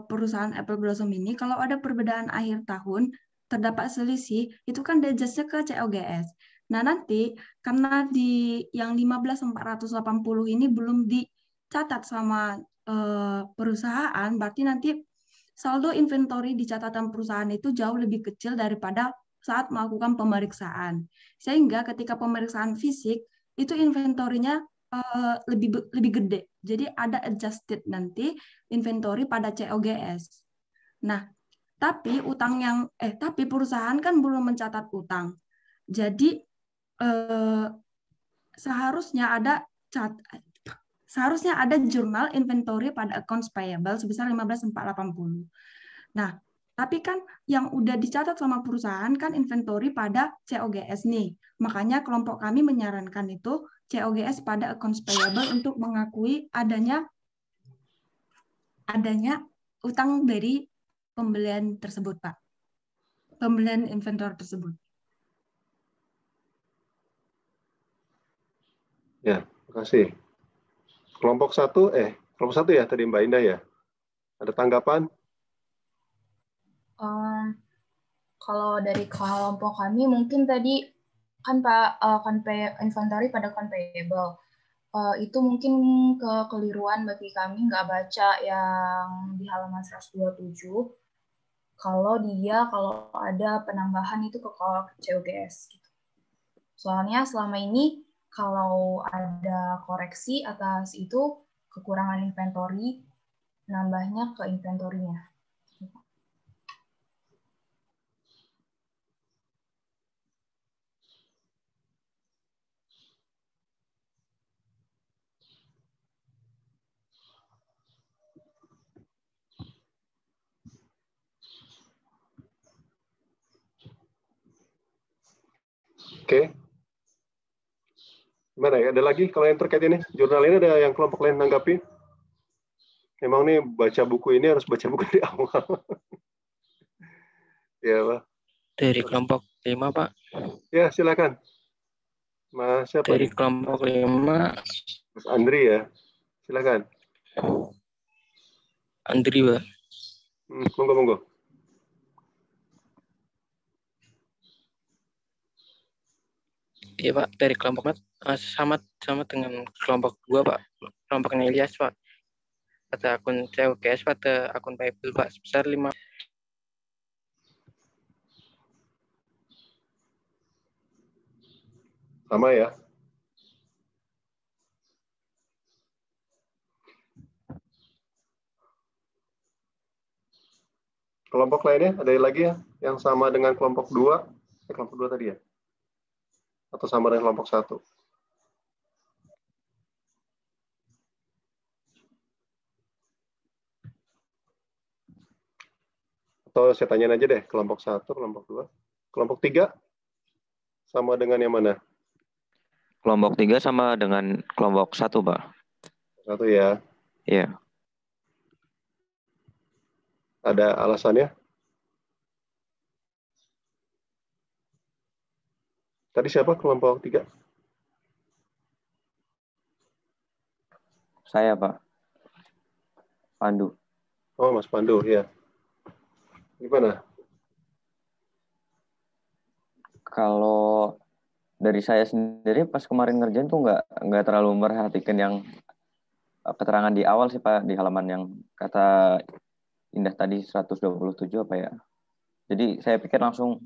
Speaker 4: perusahaan Apple Blossom ini, kalau ada perbedaan akhir tahun, terdapat selisih, itu kan di-adjust-nya ke COGS. Nah, nanti karena di yang 15.480 ini belum dicatat sama perusahaan, berarti nanti saldo inventory di catatan perusahaan itu jauh lebih kecil daripada saat melakukan pemeriksaan. Sehingga ketika pemeriksaan fisik, itu inventorinya lebih gede. Jadi ada adjusted nanti inventory pada COGS. Nah, tapi tapi perusahaan kan belum mencatat utang. Jadi seharusnya ada jurnal inventory pada accounts payable sebesar 15.480. Nah, tapi kan yang udah dicatat sama perusahaan kan inventory pada COGS nih. Makanya kelompok kami menyarankan itu COGS pada accounts payable untuk mengakui adanya utang dari pembelian tersebut, Pak. Pembelian inventory tersebut.
Speaker 5: Ya, terima kasih. Kelompok 1 ya tadi Mbak Indah ya. Ada tanggapan?
Speaker 14: Kalau dari kelompok kami mungkin tadi kan Pak inventory pada conveyable. Itu mungkin kekeliruan bagi kami nggak baca yang di halaman 127. Kalau ada penambahan itu ke COGS gitu. Soalnya selama ini kalau ada koreksi atas itu kekurangan inventory, nambahnya ke inventory-nya.
Speaker 5: Oke. Gimana ya? Ada lagi kalau yang terkait ini? Jurnal ini ada yang kelompok lain tanggapi? Memang nih baca buku ini harus baca buku dari awal. Ya, Pak.
Speaker 17: Dari kelompok 5, Pak.
Speaker 5: Ya, silakan. Mas siapa
Speaker 17: Dari
Speaker 5: nih?
Speaker 17: kelompok 5.
Speaker 5: Mas Andri ya. Silakan.
Speaker 17: Andri, Pak.
Speaker 5: Monggo.
Speaker 17: Iya, Pak. Dari kelompok sama dengan kelompok 2, Pak. Kelompoknya Ilyas, Pak. Pada akun CUGS pada akun Bible, Pak, sebesar 5.
Speaker 5: Sama ya. Kelompok lainnya ada lagi ya yang sama dengan kelompok 2? Kelompok 2 tadi ya? Atau sama dengan kelompok 1? Atau saya tanyain aja deh, kelompok 1, kelompok 2. Kelompok 3 sama dengan yang mana?
Speaker 13: Kelompok 3 sama dengan kelompok 1, Pak.
Speaker 5: 1 ya.
Speaker 13: Iya.
Speaker 5: Ada alasannya? Tadi siapa kelompok 3?
Speaker 13: Saya, Pak. Pandu.
Speaker 5: Oh, Mas Pandu, ya. Gimana?
Speaker 13: Kalau dari saya sendiri pas kemarin ngerjain tuh nggak terlalu memperhatikan yang keterangan di awal sih, Pak, di halaman yang kata Indah tadi 127 apa ya. Jadi saya pikir langsung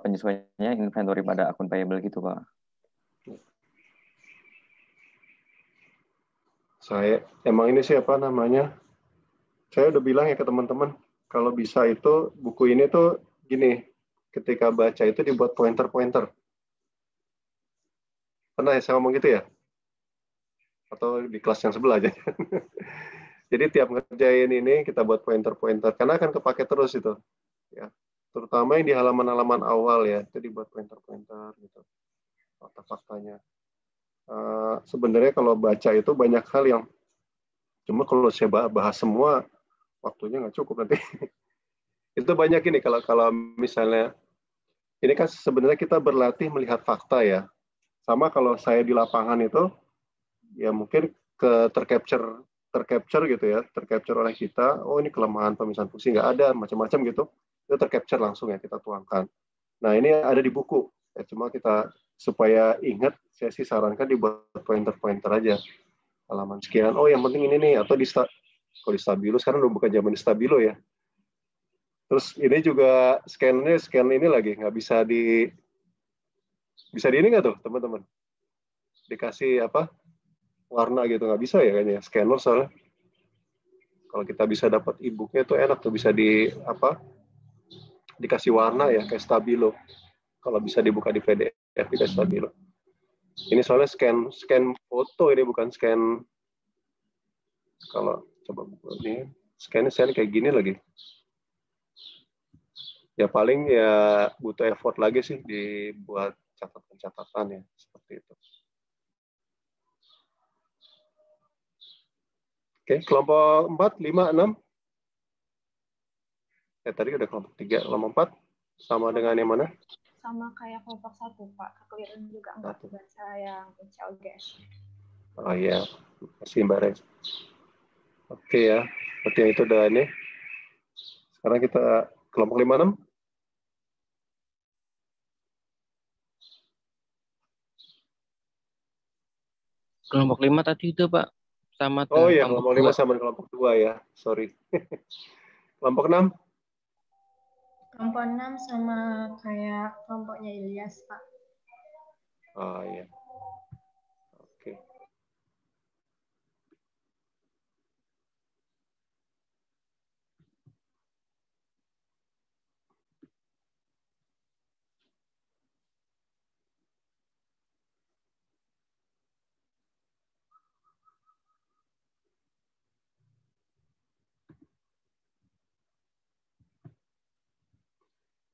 Speaker 13: penyesuaiannya inventory pada akun payable gitu, Pak.
Speaker 5: Saya emang ini siapa namanya? Saya udah bilang ya ke teman-teman, kalau bisa itu buku ini tuh gini, ketika baca itu dibuat pointer-pointer. Pernah ya saya ngomong gitu ya? Atau di kelas yang sebelah aja. Jadi tiap ngerjain ini kita buat pointer-pointer karena akan kepake terus itu. Ya. Terutama yang di halaman-halaman awal ya, itu dibuat pointer-pointer gitu. Fakta-faktanya. Sebenarnya kalau baca itu banyak hal yang cuma kalau saya bahas semua waktunya nggak cukup nanti. Itu banyak ini kalau misalnya ini kan sebenarnya kita berlatih melihat fakta ya. Sama kalau saya di lapangan itu ya mungkin tercapture gitu ya, tercapture oleh kita. Oh ini kelemahan pemisahan fungsi nggak ada macam-macam gitu. Itu tercapture langsung ya kita tuangkan. Nah ini ada di buku. Ya, cuma kita supaya ingat, saya sih sarankan dibuat pointer-pointer aja. Halaman sekian. Oh yang penting ini nih atau kalau di Stabilo sekarang udah bukan zaman Stabilo ya. Terus ini juga scan ini lagi nggak bisa di ini nggak tuh teman-teman? Dikasih apa warna gitu nggak bisa ya kayaknya scanner soalnya. Kalau kita bisa dapat e-booknya tuh enak tuh bisa dikasih warna ya kayak Stabilo. Kalau bisa dibuka di PDF di Stabilo. Ini soalnya scan foto ini bukan scan. Kalau coba ini scan kayak gini lagi. Ya paling ya butuh effort lagi sih dibuat catatan-catatan ya seperti itu. Oke, kelompok 4, 5, 6. Ya tadi udah kelompok 3, kelompok 4 sama dengan yang mana?
Speaker 11: Sama kayak kelompok 1, Pak. Kekeliruan juga enggak baca yang COGS.
Speaker 5: Oh iya, masih Mbak Res. Oke ya, berarti yang itu udah ini. Sekarang kita kelompok 5, 6.
Speaker 17: Kelompok 5 tadi itu, Pak. Sama
Speaker 5: Oh iya,
Speaker 17: kelompok
Speaker 5: kelompok 5
Speaker 17: 2.
Speaker 5: sama kelompok 2 ya. Sorry. Kelompok 6.
Speaker 9: Kelompok 6 sama kayak kelompoknya Ilyas, Pak.
Speaker 5: Oh iya. Oke.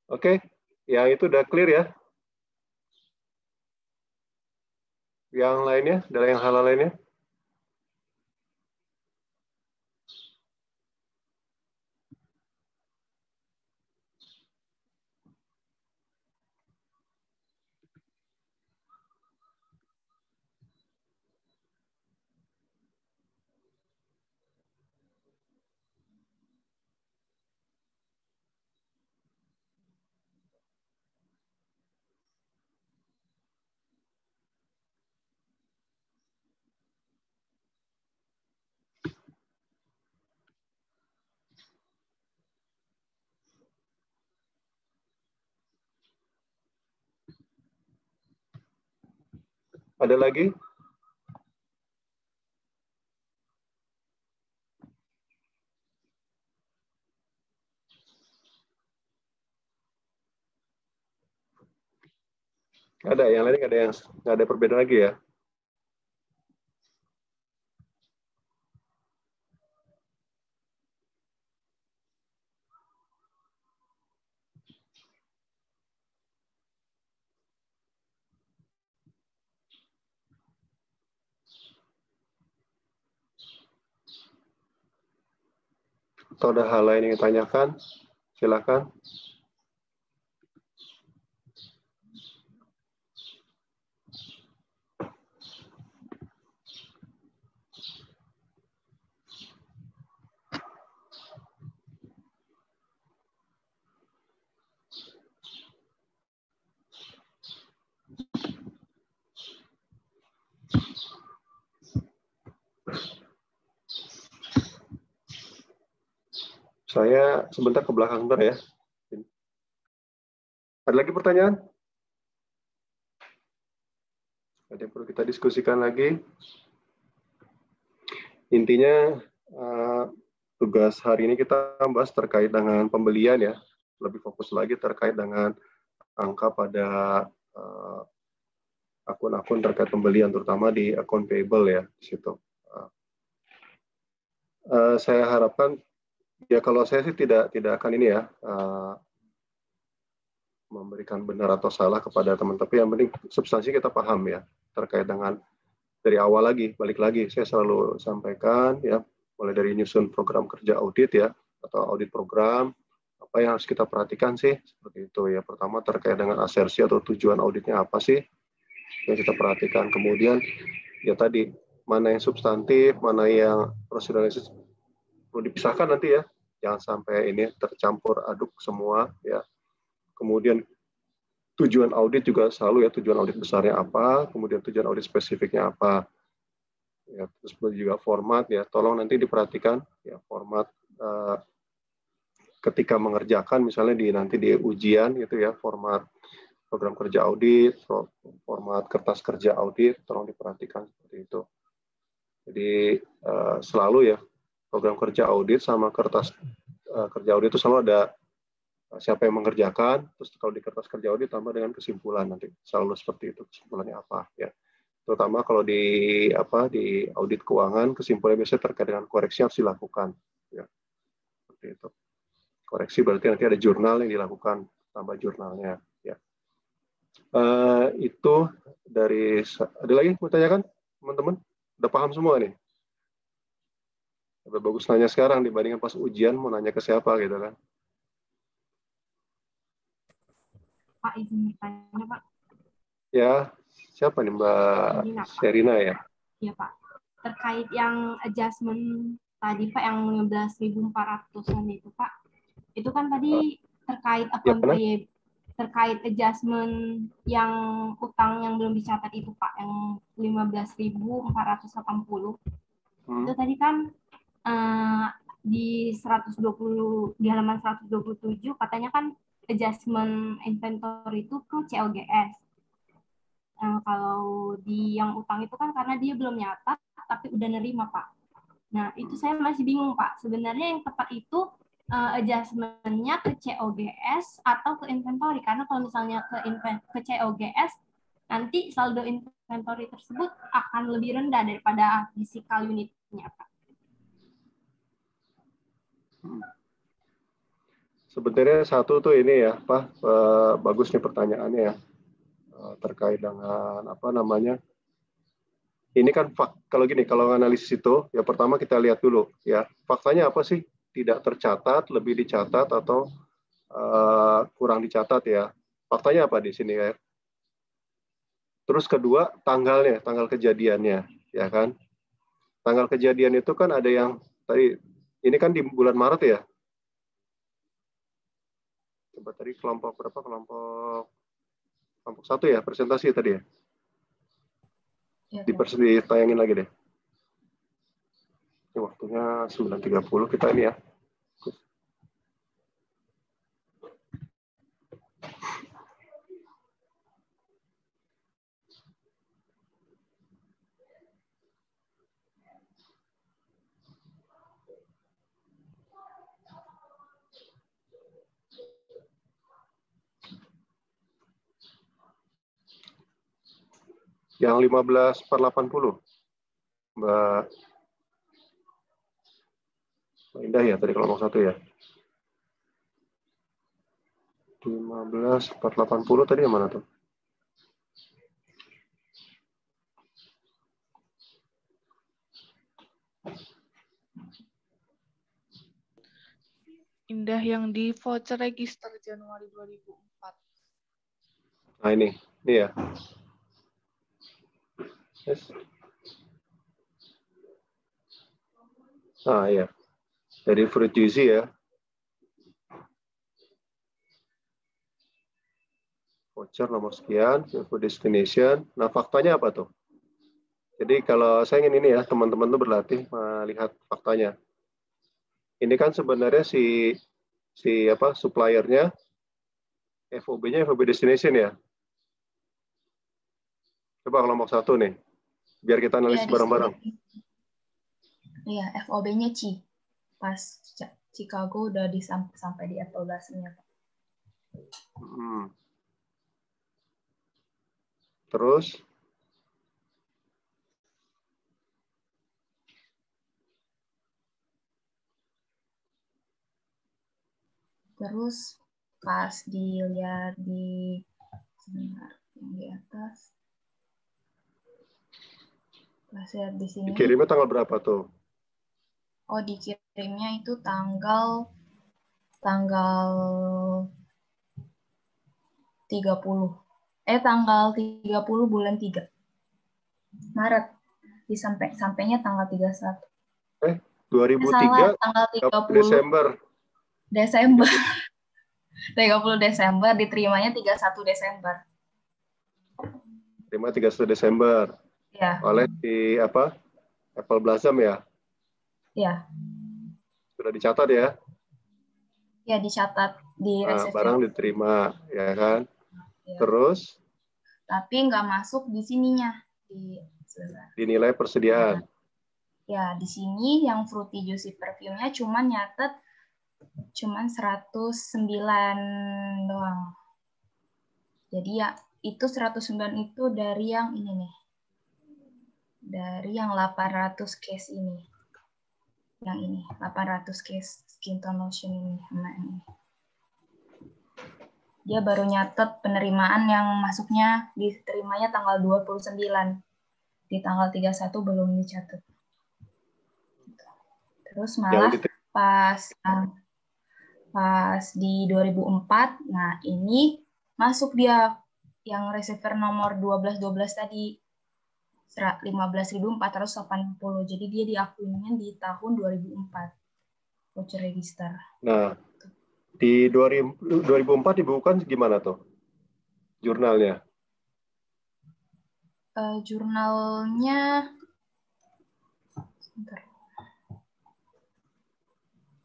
Speaker 5: Oke, yang itu udah clear ya. Yang lainnya, ada yang hal lainnya? Ada lagi? Ada, yang lain nggak ada perbedaan lagi ya? Atau ada hal lain yang ditanyakan? Silakan. Saya sebentar ke belakang bentar ya. Ada lagi pertanyaan? Ada yang perlu kita diskusikan lagi? Intinya tugas hari ini kita bahas terkait dengan pembelian ya. Lebih fokus lagi terkait dengan angka pada akun-akun terkait pembelian, terutama di akun payable ya di situ. Saya harapkan ya, kalau saya sih tidak akan ini ya memberikan benar atau salah kepada teman, tapi yang penting substansi kita paham ya terkait dengan dari awal lagi, balik lagi saya selalu sampaikan ya, mulai dari nyusun program kerja audit ya atau audit program, apa yang harus kita perhatikan sih seperti itu ya. Pertama terkait dengan asersi atau tujuan auditnya apa sih yang kita perhatikan, kemudian ya tadi mana yang substantif, mana yang proseduralisis perlu dipisahkan nanti ya, jangan sampai ini tercampur aduk semua ya. Kemudian tujuan audit juga selalu ya, tujuan audit besarnya apa, kemudian tujuan audit spesifiknya apa. Ya, terus juga format ya, tolong nanti diperhatikan ya format ketika mengerjakan misalnya nanti di ujian gitu ya, format program kerja audit, format kertas kerja audit, tolong diperhatikan seperti itu. Jadi selalu ya program kerja audit sama kertas kerja audit itu selalu ada siapa yang mengerjakan, terus kalau di kertas kerja audit tambah dengan kesimpulan nanti selalu seperti itu, kesimpulannya apa ya. Terutama kalau di audit keuangan, kesimpulannya biasanya terkait dengan koreksi yang harus dilakukan ya. Seperti itu. Koreksi berarti nanti ada jurnal yang dilakukan, tambah jurnalnya ya. Itu dari, ada lagi mau tanyakan teman-teman? Udah paham semua nih? Lebih bagus nanya sekarang dibandingkan pas ujian mau nanya ke siapa gitu kan.
Speaker 3: Pak, izin bertanya, Pak.
Speaker 5: Ya, siapa nih Mbak Sherina ya?
Speaker 11: Iya, Pak. Terkait yang adjustment tadi, Pak, yang 15.400-an itu, Pak. Itu kan tadi terkait akun payable, terkait adjustment yang utang yang belum dicatat itu, Pak, yang 15.480. Itu tadi kan di 120, di halaman 127 katanya kan adjustment inventory itu ke COGS. Kalau di yang utang itu kan karena dia belum nyata tapi udah nerima, Pak. Nah, itu saya masih bingung, Pak. Sebenarnya yang tepat itu adjustment-nya ke COGS atau ke inventory, karena kalau misalnya ke COGS nanti saldo inventory tersebut akan lebih rendah daripada physical unit-nya, Pak.
Speaker 5: Sebenarnya satu tuh ini ya, Pak, bagus nih pertanyaannya ya, terkait dengan apa namanya ini kan kalau gini, kalau analisis itu, ya pertama kita lihat dulu ya, faktanya apa sih? Tidak tercatat, lebih dicatat atau kurang dicatat ya. Faktanya apa di sini ya? Terus kedua, tanggalnya, tanggal kejadiannya, ya kan? Tanggal kejadian itu kan ada yang tadi, ini kan di bulan Maret ya. Coba tadi kelompok berapa? Kelompok 1 ya, presentasi tadi ya. Ditayangin lagi deh. Ini waktunya 9.30 kita ini ya. Yang 15/80. Mbak Indah ya, tadi kelompok 1 ya. 15/80 tadi yang mana tuh?
Speaker 15: Indah yang di voucher register Januari 2004.
Speaker 5: Nah ini ya. Yes. Nah ya, dari fruit juicy ya. Voucher nomor sekian, info destination. Nah faktanya apa tuh? Jadi kalau saya ingin ini ya, teman-teman tuh berlatih melihat faktanya. Ini kan sebenarnya si suppliernya, FOB-nya FOB destination ya. Coba kelompok 1 nih, biar kita analisis bareng-bareng.
Speaker 14: Iya, FOB-nya C. Pas Chicago udah sampai di Apple Blossom-nya.
Speaker 5: Terus?
Speaker 14: Terus pas dilihat sebentar yang di atas. Pas lihat di sini.
Speaker 5: Dikirimnya tanggal berapa tuh?
Speaker 14: Oh, dikirimnya itu tanggal 30. Tanggal 30 bulan 3. Maret. Sampainya tanggal 31.
Speaker 5: 2003
Speaker 14: salah, tanggal 30 Desember. 30 Desember, diterimanya 31 Desember.
Speaker 5: Terima 31 Desember.
Speaker 14: Ya.
Speaker 5: Oleh di Apple Blossom ya?
Speaker 14: Ya.
Speaker 5: Sudah dicatat ya?
Speaker 14: Ya, dicatat di resepsi.
Speaker 5: Barang diterima, ya kan? Ya. Terus?
Speaker 14: Tapi nggak masuk di sininya.
Speaker 5: Di nilai persediaan.
Speaker 14: Ya, di sini yang Fruity Juicy Perfume-nya cuman 109 doang. Jadi ya, itu 109 itu dari yang ini nih. Dari yang 800 case ini. Yang ini, 800 case skin tone lotion ini. Nah, ini. Dia baru nyatet penerimaan yang masuknya diterimanya tanggal 29. Di tanggal 31 belum dicatat. Terus malah pas di 2004, nah ini masuk dia yang receiver nomor 1212 tadi 15.480. Jadi dia diakuinya di tahun 2004 voucher register.
Speaker 5: Nah, di 2004 dibukukan gimana tuh jurnalnya?
Speaker 14: Jurnalnya bentar.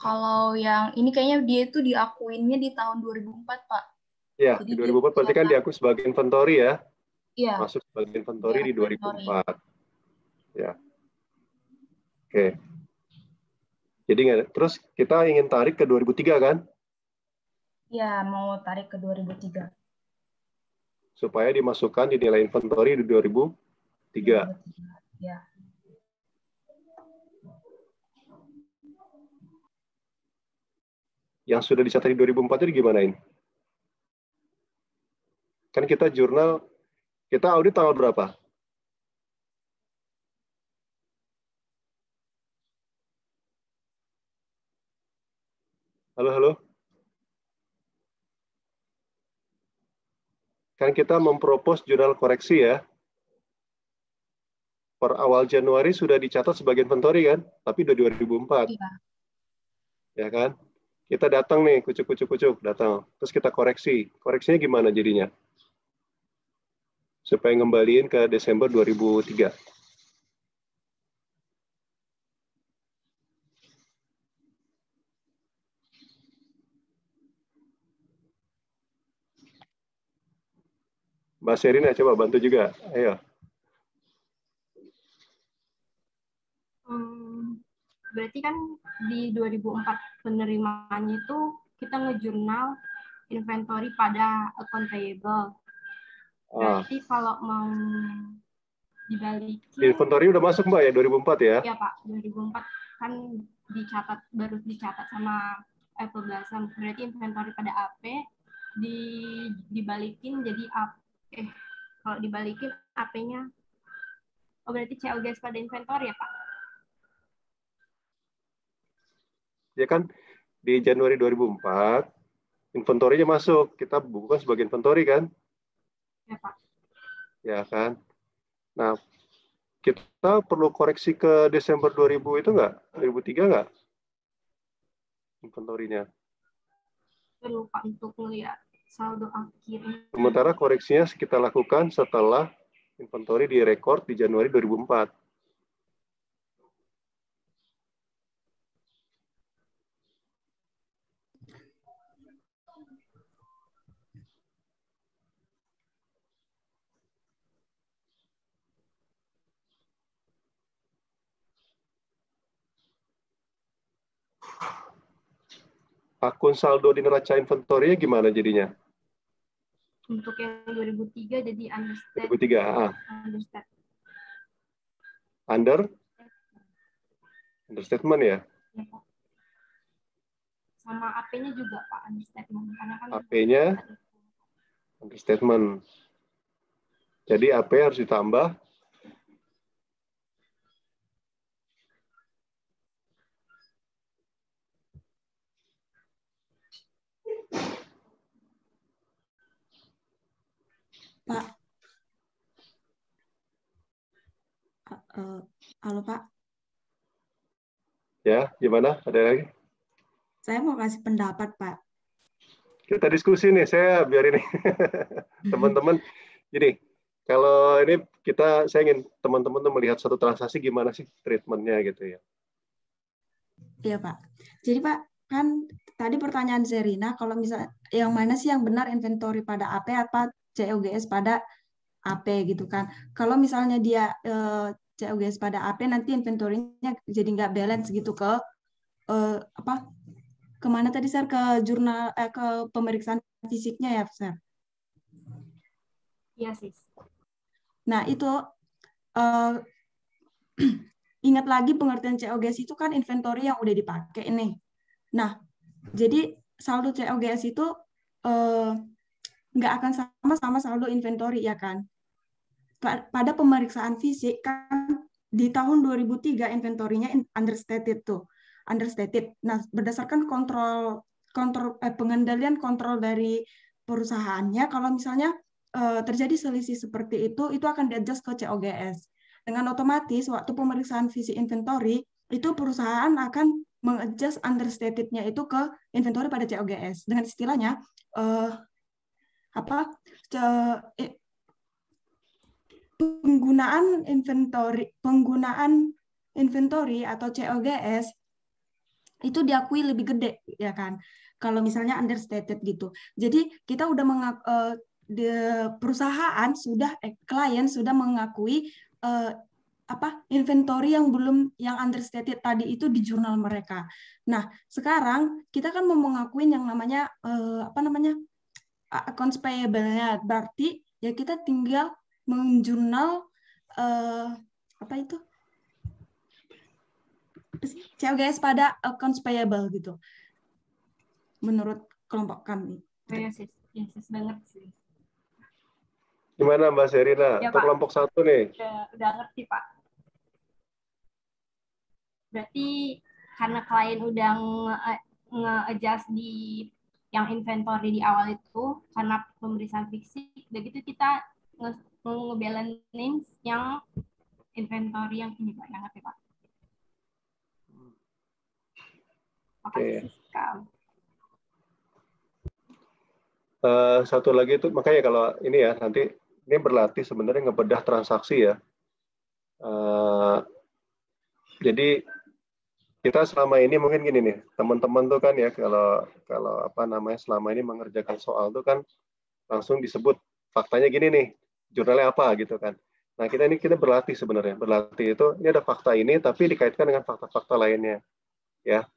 Speaker 14: Kalau yang ini kayaknya dia itu diakuinnya di tahun 2004, Pak.
Speaker 5: Ya, di 2004 berarti kan diakui sebagai inventory ya?
Speaker 14: Iya.
Speaker 5: Masuk sebagai inventory di 2004. Ya. Oke. Jadi terus kita ingin tarik ke 2003 kan?
Speaker 14: Iya, mau tarik ke 2003.
Speaker 5: Supaya dimasukkan di nilai inventory di 2003.
Speaker 14: Ya.
Speaker 5: Yang sudah dicatat di 2004 itu gimanain? Kan kita jurnal, kita audit tanggal berapa? Halo. Kan kita mempropos jurnal koreksi ya. Per awal Januari sudah dicatat sebagai inventory kan, tapi udah 2004.
Speaker 14: Iya.
Speaker 5: Ya kan? Kita datang nih, kucuk, datang. Terus kita koreksi. Koreksinya gimana jadinya? Supaya ngembaliin ke Desember 2003. Mbak Serina, coba bantu juga. Ayo.
Speaker 11: Berarti kan di 2004 penerimaannya itu kita ngejurnal inventory pada account payable. Berarti kalau mau dibalikin.
Speaker 5: Inventory udah masuk Mbak ya 2004 ya?
Speaker 11: Iya Pak, 2004 kan baru dicatat sama Apple Blossom. Berarti inventory pada AP dibalikin jadi kalau dibalikin AP-nya, berarti COGS pada inventory ya Pak?
Speaker 5: Ya kan di Januari 2004 inventory-nya masuk, kita bukukan sebagai inventory kan?
Speaker 11: Ya Pak.
Speaker 5: Ya kan. Nah, kita perlu koreksi ke Desember 2000 itu nggak? 2003 nggak? Inventory-nya.
Speaker 11: Perlu Pak untuk melihat saldo akhir.
Speaker 5: Sementara koreksinya kita lakukan setelah inventory direkord di Januari 2004. Akun saldo di neraca inventory gimana jadinya?
Speaker 11: Untuk yang 2003 jadi understatement.
Speaker 5: 2003, understatement ya?
Speaker 11: Ya Pak. Sama AP-nya juga Pak, understatement. Karena kan
Speaker 5: AP-nya understatement. Jadi AP harus ditambah.
Speaker 4: Pak. Halo Pak.
Speaker 5: Ya, gimana? Ada lagi?
Speaker 4: Saya mau kasih pendapat Pak.
Speaker 5: Kita diskusi nih, saya biar ini. Teman-teman, jadi kalau ini saya ingin teman-teman tuh melihat satu transaksi gimana sih treatmentnya gitu ya.
Speaker 4: Iya Pak. Jadi Pak, kan tadi pertanyaan Zerina, kalau misalnya yang mana sih yang benar inventory pada AP apa COGS pada AP gitu kan. Kalau misalnya dia COGS pada AP nanti inventory-nya jadi nggak balance gitu ke kemana tadi Sir, ke jurnal ke pemeriksaan fisiknya ya Sir.
Speaker 11: Iya sih.
Speaker 4: Nah itu ingat lagi pengertian COGS itu kan inventory yang udah dipakai nih. Nah jadi saldo COGS itu nggak akan sama saldo inventory ya kan. Pada pemeriksaan fisik kan di tahun 2003 inventory-nya understated tuh. Understated. Nah, berdasarkan pengendalian kontrol dari perusahaannya, kalau misalnya terjadi selisih seperti itu akan di-adjust ke COGS. Dengan otomatis waktu pemeriksaan fisik inventory itu perusahaan akan meng-adjust understated-nya itu ke inventory pada COGS. Dengan istilahnya penggunaan inventory atau COGS itu diakui lebih gede ya kan kalau misalnya understated gitu. Jadi kita udah perusahaan klien sudah mengakui inventory yang understated tadi itu di jurnal mereka. Nah, sekarang kita kan mau mengakui yang namanya accounts payable-nya. Berarti ya kita tinggal menjurnal COGS pada accounts payable gitu. Menurut kelompok kami.
Speaker 11: Ya sih banget sih.
Speaker 5: Gimana Mbak Serina?
Speaker 11: Ya,
Speaker 5: untuk
Speaker 11: Pak.
Speaker 5: kelompok 1 nih?
Speaker 11: Udah ngerti Pak. Berarti karena klien udah nge-adjust di yang inventory di awal itu karena pemeriksaan fisik, begitu kita nge-balance yang inventory yang ini Pak, yang ngerti Pak. Makasih Siskal.
Speaker 5: Satu lagi itu makanya kalau ini ya nanti ini berlatih sebenarnya ngebedah transaksi ya. Jadi kita selama ini mungkin gini nih, teman-teman tuh kan ya kalau apa namanya selama ini mengerjakan soal tuh kan langsung disebut faktanya gini nih, jurnalnya apa gitu kan. Nah, kita berlatih sebenarnya. Berlatih itu ini ada fakta ini tapi dikaitkan dengan fakta-fakta lainnya. Ya.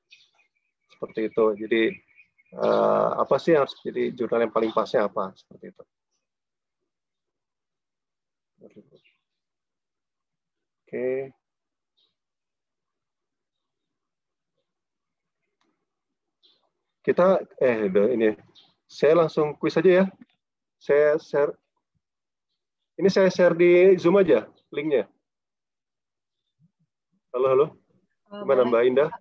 Speaker 5: Seperti itu. Jadi apa sih yang harus jadi jurnal yang paling pasnya apa? Seperti itu. Oke. Kita ini saya langsung kuis aja ya. Saya share ini saya share di Zoom aja linknya. Halo. Gimana Mbak Indah?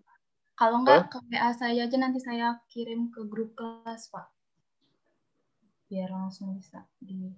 Speaker 14: Kalau enggak ke WA saya aja, nanti saya kirim ke grup kelas Pak. Biar langsung bisa di